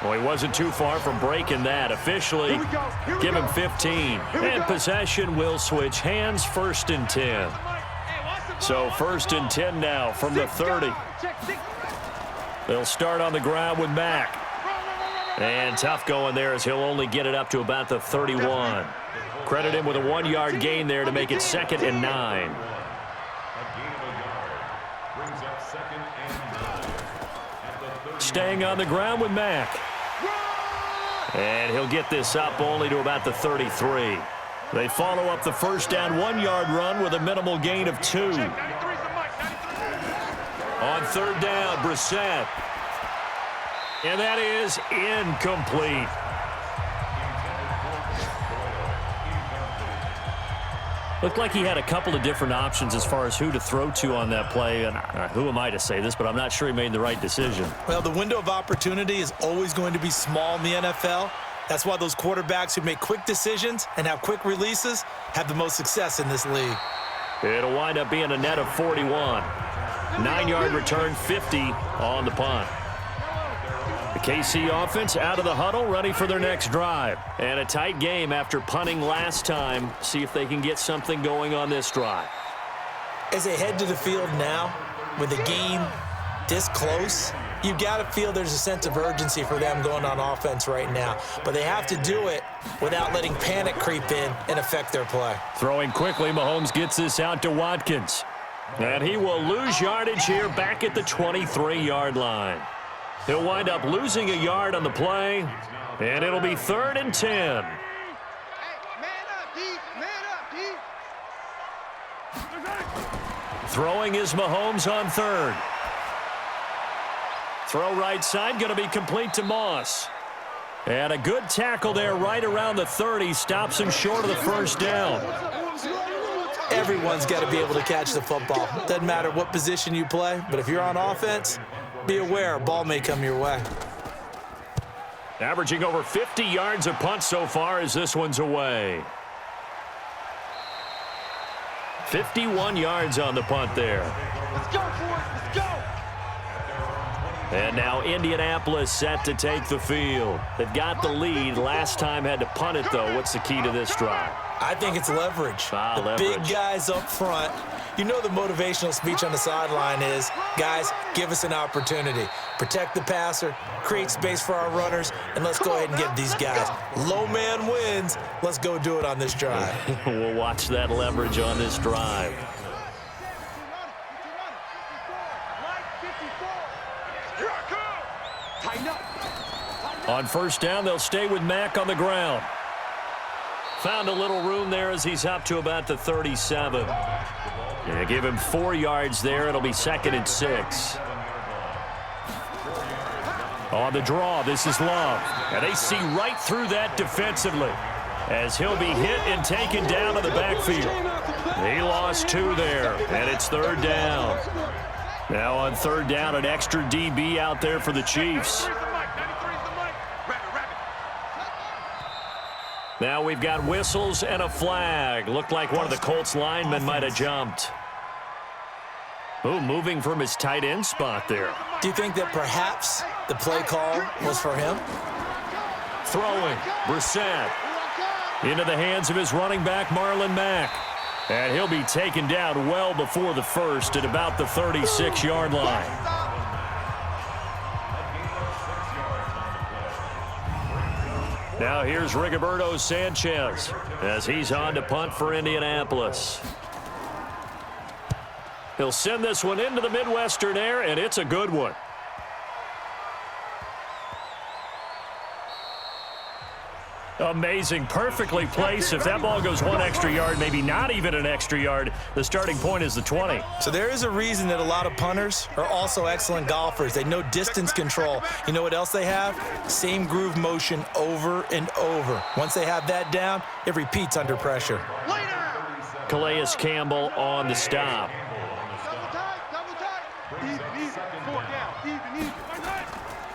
Well, he wasn't too far from breaking that. Officially, give him 15. And possession will switch hands, 1st and 10. So 1st and 10 now from the 30. They'll start on the ground with Mack. And tough going there as he'll only get it up to about the 31. Credit him with a 1-yard gain there to make it 2nd and 9. Staying on the ground with Mack. And he'll get this up only to about the 33. They follow up the first down 1-yard run with a minimal gain of 2. On 3rd down, Brissett. And that is incomplete. Looked like he had a couple of different options as far as who to throw to on that play. And who am I to say this, but I'm not sure he made the right decision. Well, the window of opportunity is always going to be small in the NFL. That's why those quarterbacks who make quick decisions and have quick releases have the most success in this league. It'll wind up being a net of 41. 9-yard return, 50 on the punt. The KC offense out of the huddle, ready for their next drive. And a tight game after punting last time. See if they can get something going on this drive. As they head to the field now, with the game this close, you've got to feel there's a sense of urgency for them going on offense right now. But they have to do it without letting panic creep in and affect their play. Throwing quickly, Mahomes gets this out to Watkins. And he will lose yardage here back at the 23-yard line. He'll wind up losing a yard on the play, and it'll be 3rd and 10. Hey, man up, D. Man up, D. Throwing is Mahomes on 3rd. Throw right side, going to be complete to Moss. And a good tackle there right around the 30. Stops him short of the first down. Everyone's got to be able to catch the football. Doesn't matter what position you play, but if you're on offense, be aware a ball may come your way. Averaging over 50 yards a punt so far as this one's away. 51 yards on the punt there. Let's go, boys. Let's go. And now Indianapolis set to take the field. They've got the lead. Last time had to punt it, though. What's the key to this drive? I think it's leverage. The big guys up front. You know the motivational speech on the sideline is, guys, give us an opportunity. Protect the passer, create space for our runners, and let's go ahead and get these guys. Low man wins. Let's go do it on this drive. We'll watch that leverage on this drive. On first down, they'll stay with Mack on the ground. Found a little room there as he's up to about the 37. Yeah, give him 4 yards there. It'll be 2nd and 6. On the draw, this is Love. And they see right through that defensively as he'll be hit and taken down to the backfield. He lost 2 there, and it's 3rd down. Now on 3rd down, an extra DB out there for the Chiefs. Now we've got whistles and a flag. Looked like one of the Colts linemen might have jumped. Ooh, moving from his tight end spot there. Do you think that perhaps the play call was for him? Throwing, Brissett. Into the hands of his running back, Marlon Mack. And he'll be taken down well before the first at about the 36-yard line. Now here's Rigoberto Sanchez as he's on to punt for Indianapolis. He'll send this one into the Midwestern air, and it's a good one. Amazing, perfectly placed. If that ball goes 1 extra yard, maybe not even an extra yard, the starting point is the 20. So there is a reason that a lot of punters are also excellent golfers. They know distance control. You know what else they have? Same groove motion over and over. Once they have that down, it repeats under pressure. Calais Campbell on the stop. Double tight. Even. 4 down. Even.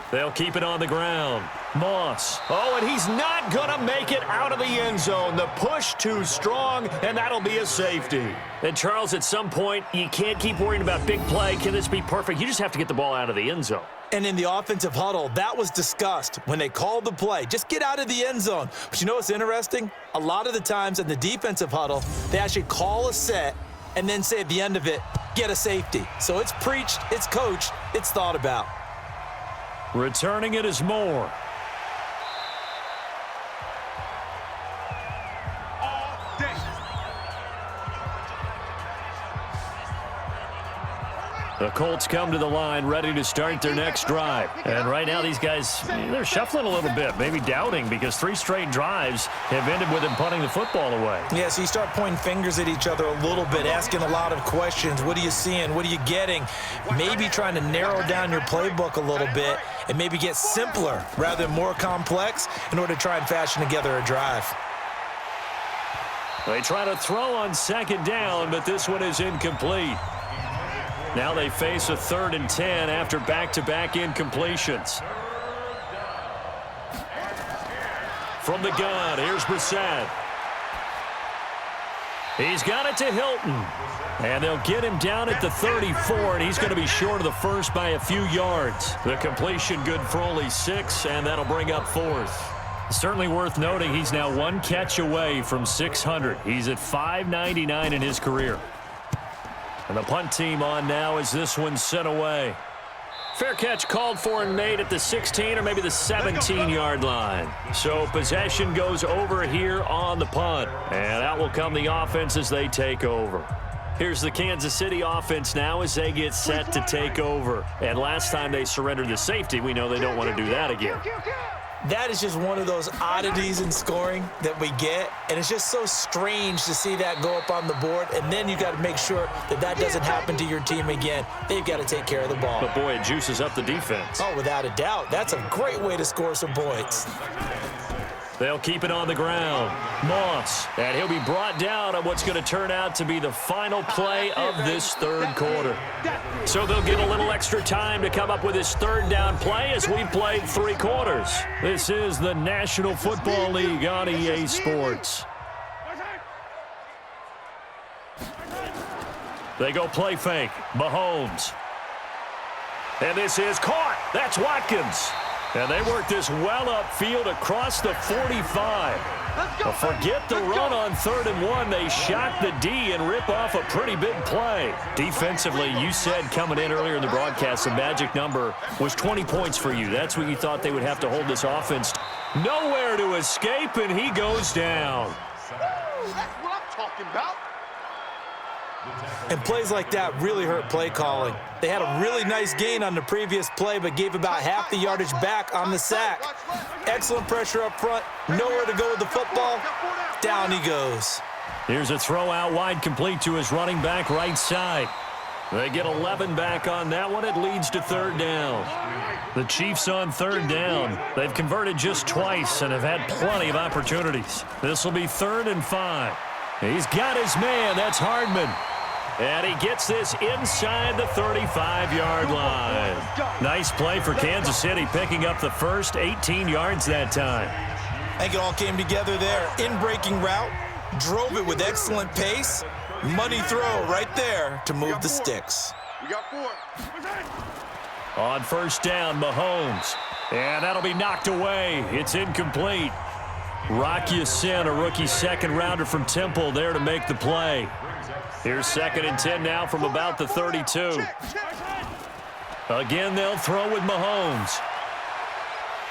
They'll keep it on the ground. Moss. Oh, and he's not going to make it out of the end zone. The push too strong, and that'll be a safety. And, Charles, at some point, you can't keep worrying about big play. Can this be perfect? You just have to get the ball out of the end zone. And in the offensive huddle, that was discussed when they called the play. Just get out of the end zone. But you know what's interesting? A lot of the times in the defensive huddle, they actually call a set and then say at the end of it, get a safety. So it's preached, it's coached, it's thought about. Returning it is Moore. The Colts come to the line ready to start their next drive. And right now these guys, they're shuffling a little bit, maybe doubting, because 3 straight drives have ended with them punting the football away. Yeah, so you start pointing fingers at each other a little bit, asking a lot of questions. What are you seeing? What are you getting? Maybe trying to narrow down your playbook a little bit and maybe get simpler rather than more complex in order to try and fashion together a drive. They try to throw on second down, but this one is incomplete. Now they face a 3rd and 10 after back-to-back incompletions. From the gun, here's Brissett. He's got it to Hilton. And they'll get him down at the 34, and he's going to be short of the first by a few yards. The completion good for only 6, and that'll bring up 4th. Certainly worth noting he's now 1 catch away from 600. He's at 599 in his career. And the punt team on now as this one's sent away. Fair catch called for and made at the 16 or maybe the 17-yard line. So possession goes over here on the punt. And out will come the offense as they take over. Here's the Kansas City offense now as they get set to take over. And last time they surrendered the safety, we know they don't want to do that again. That is just one of those oddities in scoring that we get, and it's just so strange to see that go up on the board, and then you got to make sure that that doesn't happen to your team again. They've got to take care of the ball. But boy, it juices up the defense. Oh, without a doubt. That's a great way to score some points. They'll keep it on the ground. Moss, and he'll be brought down on what's going to turn out to be the final play of this 3rd quarter. So they'll get a little extra time to come up with this 3rd down play as we played 3 quarters. This is the National Football League on EA Sports. They go play fake. Mahomes. And this is caught. That's Watkins. And they work this well upfield across the 45. But forget the run on 3rd and 1. They shock the D and rip off a pretty big play. Defensively, you said coming in earlier in the broadcast, the magic number was 20 points for you. That's what you thought they would have to hold this offense. Nowhere to escape, and he goes down. That's what I'm talking about. And plays like that really hurt play calling. They had a really nice gain on the previous play, but gave about half the yardage back on the sack. Excellent pressure up front. Nowhere to go with the football. Down he goes. Here's a throw out wide, complete to his running back right side. They get 11 back on that one. It leads to 3rd down. The Chiefs on 3rd down. They've converted just twice and have had plenty of opportunities. This will be 3rd and 5. He's got his man. That's Hardman. And he gets this inside the 35-yard line. Nice play for Kansas City, picking up the first 18 yards that time. I think it all came together there. In-breaking route, drove it with excellent pace. Money throw right there to move the sticks. We got 4. On 1st down, Mahomes. And that'll be knocked away. It's incomplete. Rocky Sin, a rookie 2nd-rounder from Temple, there to make the play. Here's 2nd and 10 now from about the 32. Again, they'll throw with Mahomes.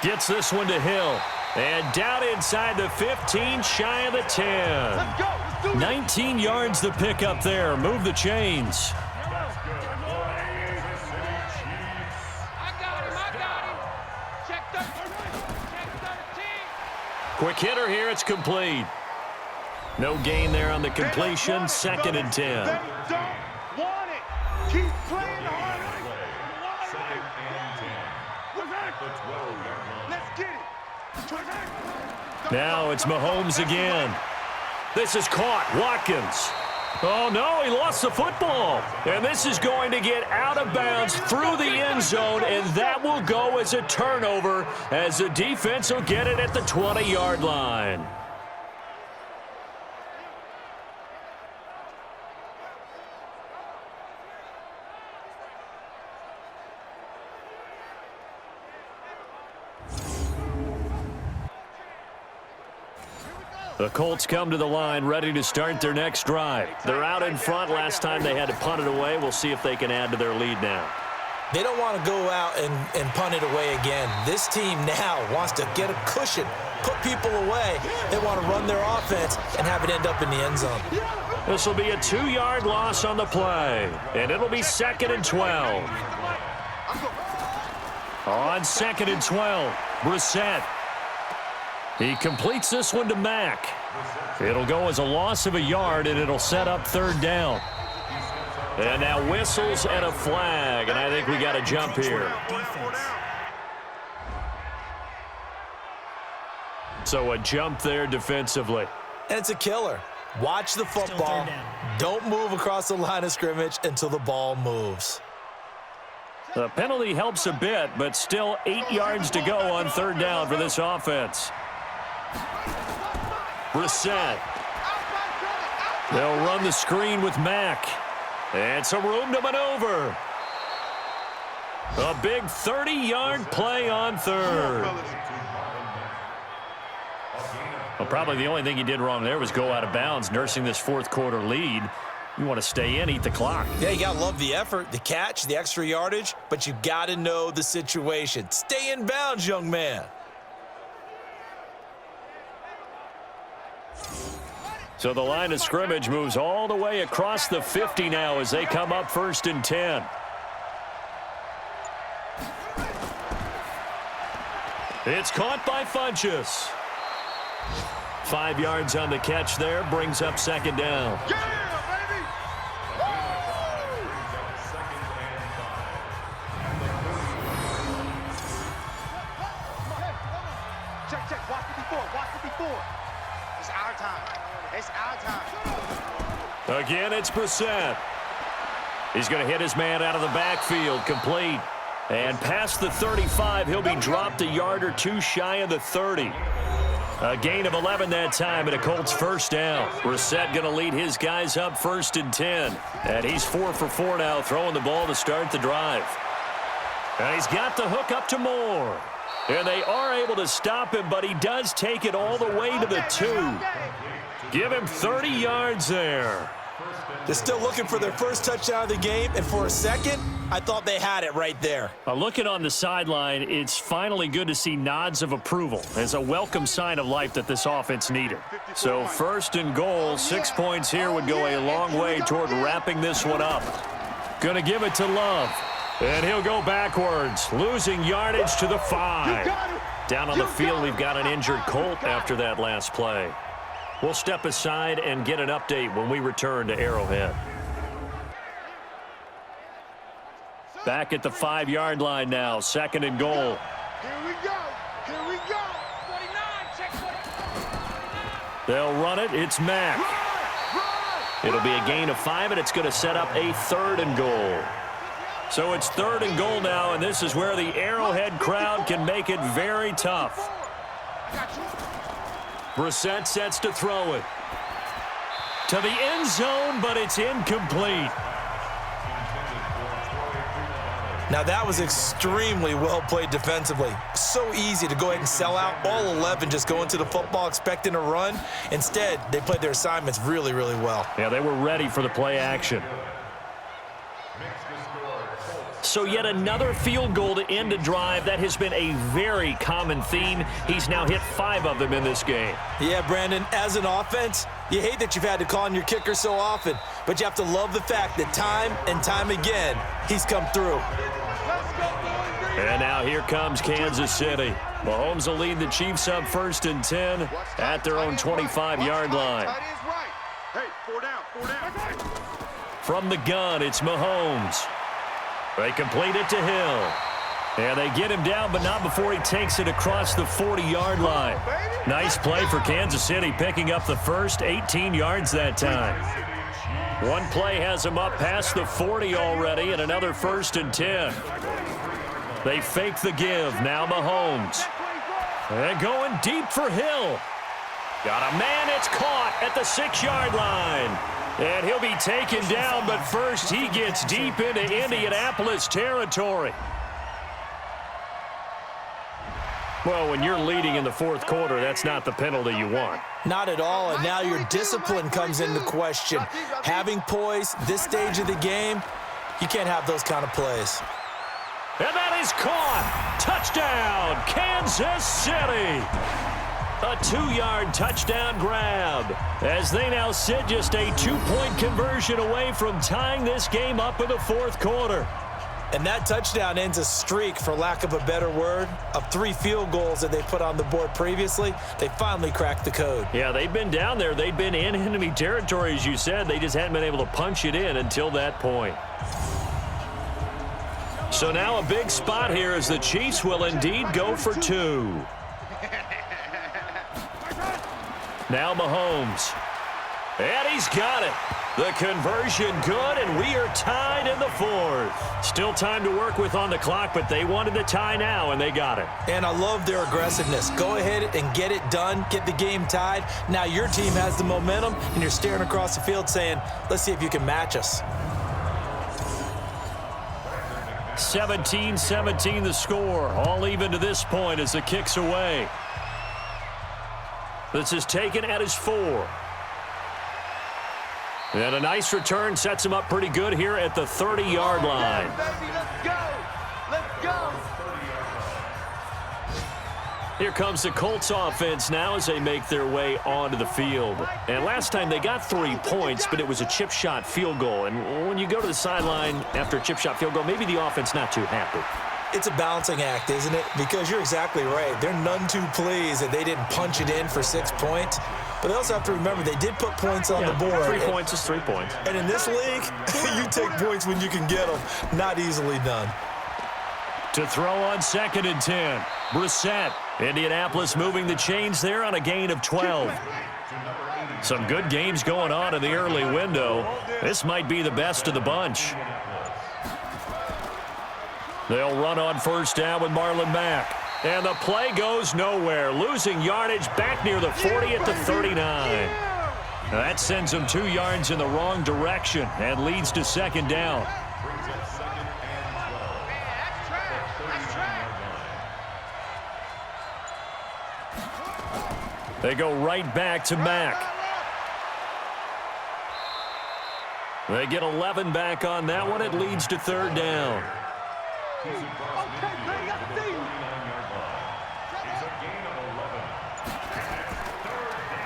Gets this one to Hill. And down inside the 15, shy of the 10. 19 yards to pick up there. Move the chains. Quick hitter here. It's complete. No gain there on the completion. 2nd and 10. Don't want it. Keep playing hard. Let's get it. Now it's Mahomes again. This is caught. Watkins. Oh, no, he lost the football. And this is going to get out of bounds through the end zone, and that will go as a turnover as the defense will get it at the 20-yard line. The Colts come to the line ready to start their next drive. They're out in front. Last time they had to punt it away. We'll see if they can add to their lead now. They don't want to go out and punt it away again. This team now wants to get a cushion, put people away. They want to run their offense and have it end up in the end zone. This will be a 2-yard loss on the play, and it'll be 2nd and 12. On 2nd and 12, Brissett. He completes this one to Mack. It'll go as a loss of a yard, and it'll set up 3rd down. And now whistles and a flag, and I think we got a jump here. So a jump there defensively. And it's a killer. Watch the football. Don't move across the line of scrimmage until the ball moves. The penalty helps a bit, but still 8 yards to go on 3rd down for this offense. Brissett. They'll run the screen with Mack. And some room to maneuver. A big 30-yard play on 3rd. Well, probably the only thing he did wrong there was go out of bounds, nursing this 4th quarter lead. You want to stay in, eat the clock. Yeah, you got to love the effort, the catch, the extra yardage, but you got to know the situation. Stay in bounds, young man. So the line of scrimmage moves all the way across the 50 now as they come up 1st and 10. It's caught by Funchess. 5 yards on the catch there, brings up 2nd down. Check, watch it before. It's our time. It's our time. Again, it's Brissett. He's going to hit his man out of the backfield, complete. And past the 35, he'll be dropped a yard or 2 shy of the 30. A gain of 11 that time, and a Colts 1st down. Brissett going to lead his guys up 1st and 10. And he's 4 for 4 now, throwing the ball to start the drive. And he's got the hook up to Moore. And they are able to stop him, but he does take it all the way to the 2. Give him 30 yards there. They're still looking for their first touchdown of the game, and for a second, I thought they had it right there. Looking on the sideline, it's finally good to see nods of approval as a welcome sign of life that this offense needed. So 1st and goal, 6 points here would go a long way toward wrapping this one up. Gonna give it to Love. And he'll go backwards, losing yardage to the 5. Down on the field, we've got an injured Colt after that last play. We'll step aside and get an update when we return to Arrowhead. Back at the 5-yard line now, 2nd and goal. Here we go. 49, check 49. They'll run it. It's Mack. It'll be a gain of 5, and it's going to set up a 3rd and goal. So it's 3rd and goal now, and this is where the Arrowhead crowd can make it very tough. Brissett sets to throw it. To the end zone, but it's incomplete. Now that was extremely well played defensively. So easy to go ahead and sell out. All 11 just go into the football expecting a run. Instead, they played their assignments really, really well. Yeah, they were ready for the play action. So yet another field goal to end a drive. That has been a very common theme. He's now hit 5 of them in this game. Yeah, Brandon, as an offense, you hate that you've had to call on your kicker so often, but you have to love the fact that time and time again, he's come through. And now here comes Kansas City. Mahomes will lead the Chiefs up 1st and 10 at their own 25-yard line. Hey, 4 down. From the gun, it's Mahomes. They complete it to Hill. And they get him down, but not before he takes it across the 40-yard line. Nice play for Kansas City, picking up the first 18 yards that time. One play has him up past the 40 already, and another 1st and 10. They fake the give. Now Mahomes. And going deep for Hill. Got a man. It's caught at the 6-yard line. And he'll be taken down, but first he gets deep into Indianapolis territory. Well, when you're leading in the 4th quarter, that's not the penalty you want. Not at all, and now your discipline comes into question. Having poise this stage of the game, you can't have those kind of plays. And that is caught. Touchdown, Kansas City. A 2-yard touchdown grab as they now sit just a 2-point conversion away from tying this game up in the fourth quarter. And that touchdown ends a streak, for lack of a better word, of 3 field goals that they put on the board previously. They finally cracked the code. Yeah, they've been down there. They've been in enemy territory, as you said. They just hadn't been able to punch it in until that point. So now a big spot here as the Chiefs will indeed go for 2. Now Mahomes. And he's got it. The conversion good, and we are tied in the fourth. Still time to work with on the clock, but they wanted the tie now, and they got it. And I love their aggressiveness. Go ahead and get it done. Get the game tied. Now your team has the momentum, and you're staring across the field saying, let's see if you can match us. 17-17 the score. All even to this point as the kick's away. This is taken at his 4. And a nice return sets him up pretty good here at the 30-yard line. Let's go! Let's go! Here comes the Colts offense now as they make their way onto the field. And last time they got 3 points, but it was a chip shot field goal. And when you go to the sideline after a chip shot field goal, maybe the offense not too happy. It's a balancing act, isn't it? Because you're exactly right. They're none too pleased that they didn't punch it in for 6 points. But they also have to remember they did put points on the board. 3 points is 3 points. And in this league, you take points when you can get them. Not easily done. To throw on 2nd and 10. Brissett. Indianapolis moving the chains there on a gain of 12. Some good games going on in the early window. This might be the best of the bunch. They'll run on first down with Marlon Mack. And the play goes nowhere. Losing yardage back near the 40 at the 39. That sends them 2 yards in the wrong direction and leads to 2nd down. They go right back to Mack. They get 11 back on that one. It leads to 3rd down.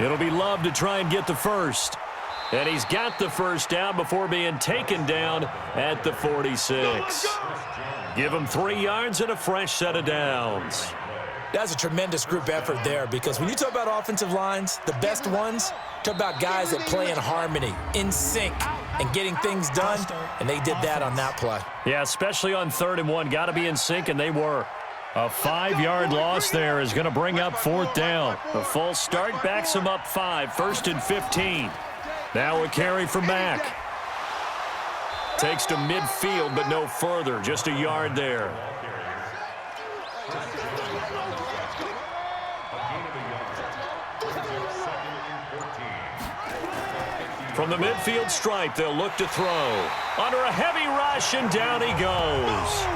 It'll be Love to try and get the first. And he's got the first down before being taken down at the 46. Give him 3 yards and a fresh set of downs. That's a tremendous group effort there, because when you talk about offensive lines, the best ones, talk about guys that play in harmony, in sync, and getting things done, and they did that on that play. Yeah, especially on 3rd and 1. Got to be in sync, and they were. A 5-yard loss there is going to bring up 4th down. The false start backs him up 5, 1st and 15. Now a carry for Mack. Takes to midfield, but no further. Just a yard there. From the midfield stripe, they'll look to throw. Under a heavy rush, and down he goes.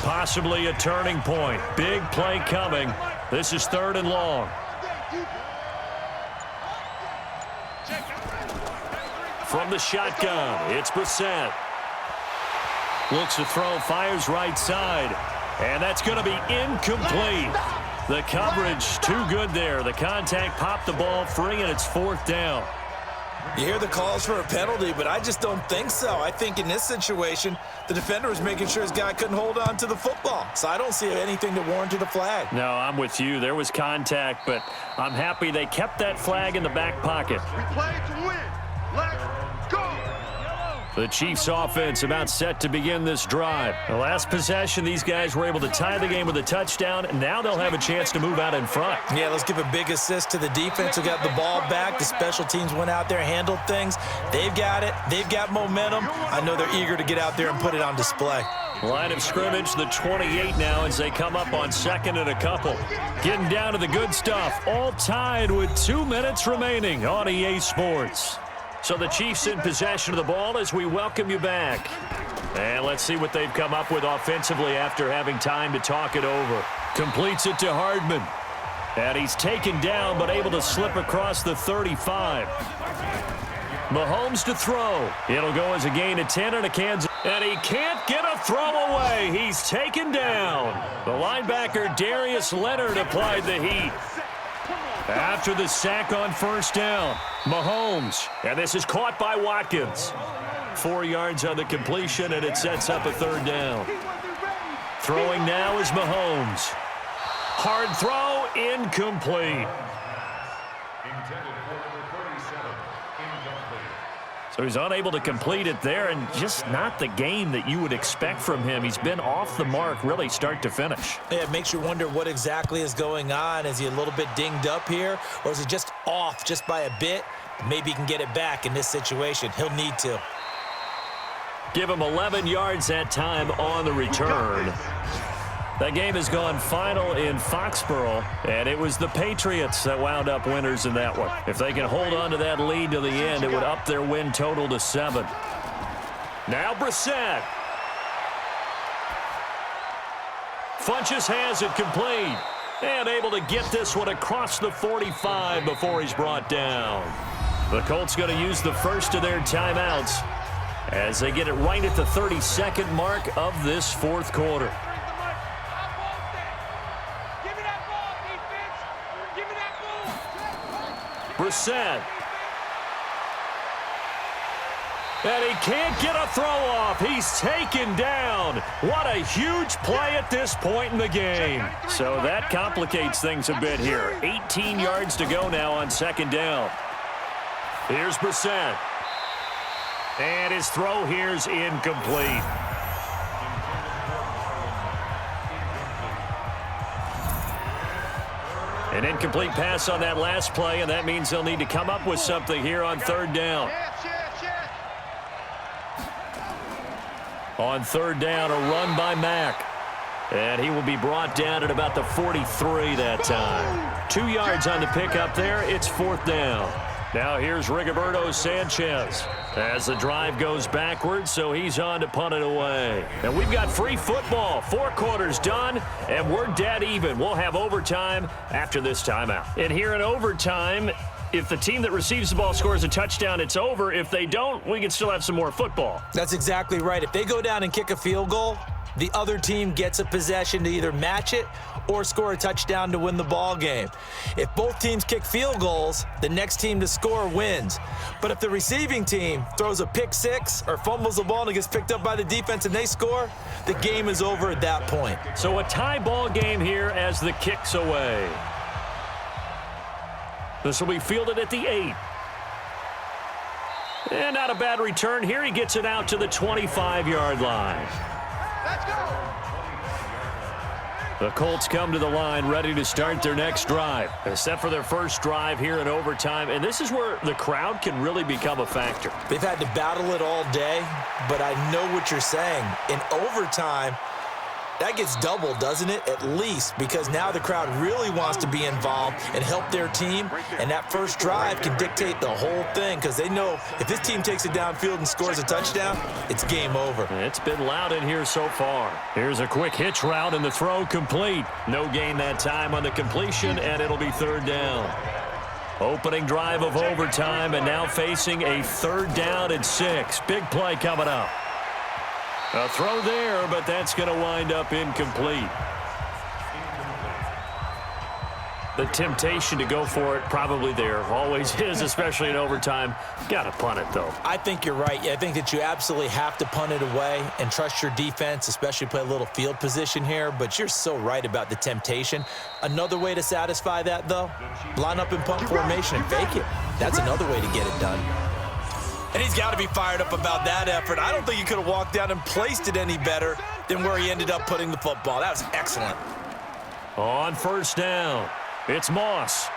Possibly a turning point. Big play coming. This is 3rd and long. From the shotgun, it's Brissett. Looks to throw, fires right side. And that's going to be incomplete. The coverage too good there. The contact popped the ball free, and it's 4th down. You hear the calls for a penalty, but I just don't think so. I think in this situation, the defender was making sure his guy couldn't hold on to the football. So I don't see anything that warranted a flag. No, I'm with you. There was contact, but I'm happy they kept that flag in the back pocket. We play to win. Let's go. The Chiefs offense about set to begin this drive. The last possession, these guys were able to tie the game with a touchdown, and now they'll have a chance to move out in front. Yeah, let's give a big assist to the defense who got the ball back. The special teams went out there, handled things. They've got it. They've got momentum. I know they're eager to get out there and put it on display. Line of scrimmage, the 28 now as they come up on 2nd and a couple. Getting down to the good stuff. All tied with 2 minutes remaining on EA Sports. So the Chiefs in possession of the ball as we welcome you back. And let's see what they've come up with offensively after having time to talk it over. Completes it to Hardman. And he's taken down but able to slip across the 35. Mahomes to throw. It'll go as a gain of 10 and a Kansas. And he can't get a throw away. He's taken down. The linebacker Darius Leonard applied the heat. After the sack on first down, Mahomes. And this is caught by Watkins. 4 yards on the completion, and it sets up a third down. Throwing now is Mahomes. Hard throw, incomplete. So he's unable to complete it there, and just not the game that you would expect from him. He's been off the mark really start to finish. Yeah, it makes you wonder what exactly is going on. Is he a little bit dinged up here, or is he just off just by a bit? Maybe he can get it back in this situation. He'll need to. Give him 11 yards that time on the return. That game has gone final in Foxborough, and it was the Patriots that wound up winners in that one. If they can hold on to that lead to the end, it would up their win total to 7. Now Brissett. Funchess has it complete, and able to get this one across the 45 before he's brought down. The Colts going to use the first of their timeouts as they get it right at the 32nd mark of this fourth quarter. Brissett. And he can't get a throw off. He's taken down. What a huge play at this point in the game. So that complicates things a bit here. 18 yards to go now on second down. Here's Brissett. And his throw here's incomplete. An incomplete pass on that last play, and that means they'll need to come up with something here on third down. On third down, a run by Mack. And he will be brought down at about the 43 that time. 2 yards on the pickup there. It's fourth down. Now here's Rigoberto Sanchez as the drive goes backwards, so he's on to punt it away. And we've got free football. 4 quarters done, and we're dead even. We'll have overtime after this timeout. And here in overtime, if the team that receives the ball scores a touchdown, it's over. If they don't, we can still have some more football. That's exactly right. If they go down and kick a field goal, the other team gets a possession to either match it or score a touchdown to win the ball game. If both teams kick field goals, the next team to score wins. But if the receiving team throws a pick six or fumbles the ball and it gets picked up by the defense and they score, the game is over at that point. So a tie ball game here as the kick's away. This will be fielded at the 8. And not a bad return here. He gets it out to the 25-yard line. Let's go. The Colts come to the line ready to start their next drive. They're set for their first drive here in overtime, and this is where the crowd can really become a factor. They've had to battle it all day, but I know what you're saying. In overtime, that gets doubled, doesn't it? At least, because now the crowd really wants to be involved and help their team, and that first drive can dictate the whole thing because they know if this team takes it downfield and scores a touchdown, it's game over. It's been loud in here so far. Here's a quick hitch route, and the throw complete. No gain that time on the completion, and it'll be third down. Opening drive of overtime, and now facing a third down and 6. Big play coming up. A throw there, but that's going to wind up incomplete. The temptation to go for it probably there. Always is, especially in overtime. Got to punt it, though. I think you're right. I think that you absolutely have to punt it away and trust your defense, especially play a little field position here. But you're so right about the temptation. Another way to satisfy that, though, line up in punt formation and fake it. That's another way to get it done. And he's got to be fired up about that effort. I don't think he could have walked down and placed it any better than where he ended up putting the football. That was excellent. On first down, it's Moss.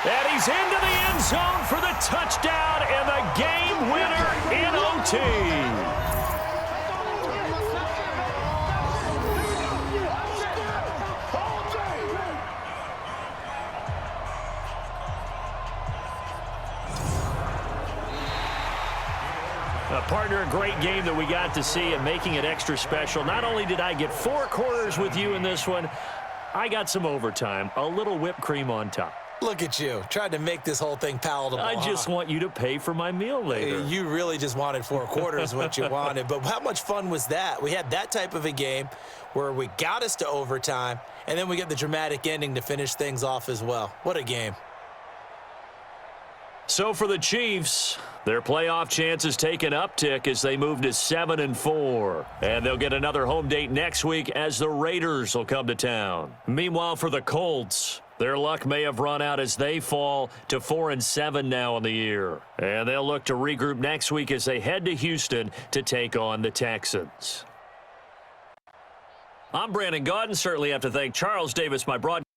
And he's into the end zone for the touchdown and the game winner in OT. A partner partner, a great game that we got to see and making it extra special. Not only did I get 4 quarters with you in this one, I got some overtime, a little whipped cream on top. Look at you, trying to make this whole thing palatable. I just want you to pay for my meal later. You really just wanted 4 quarters, what you wanted. But how much fun was that? We had that type of a game where we got us to overtime, and then we get the dramatic ending to finish things off as well. What a game. So for the Chiefs, their playoff chances take an uptick as they move to 7-4. And they'll get another home date next week as the Raiders will come to town. Meanwhile, for the Colts, their luck may have run out as they fall to 4-7 now in the year. And they'll look to regroup next week as they head to Houston to take on the Texans. I'm Brandon Gaudin. Certainly have to thank Charles Davis, my broadcaster.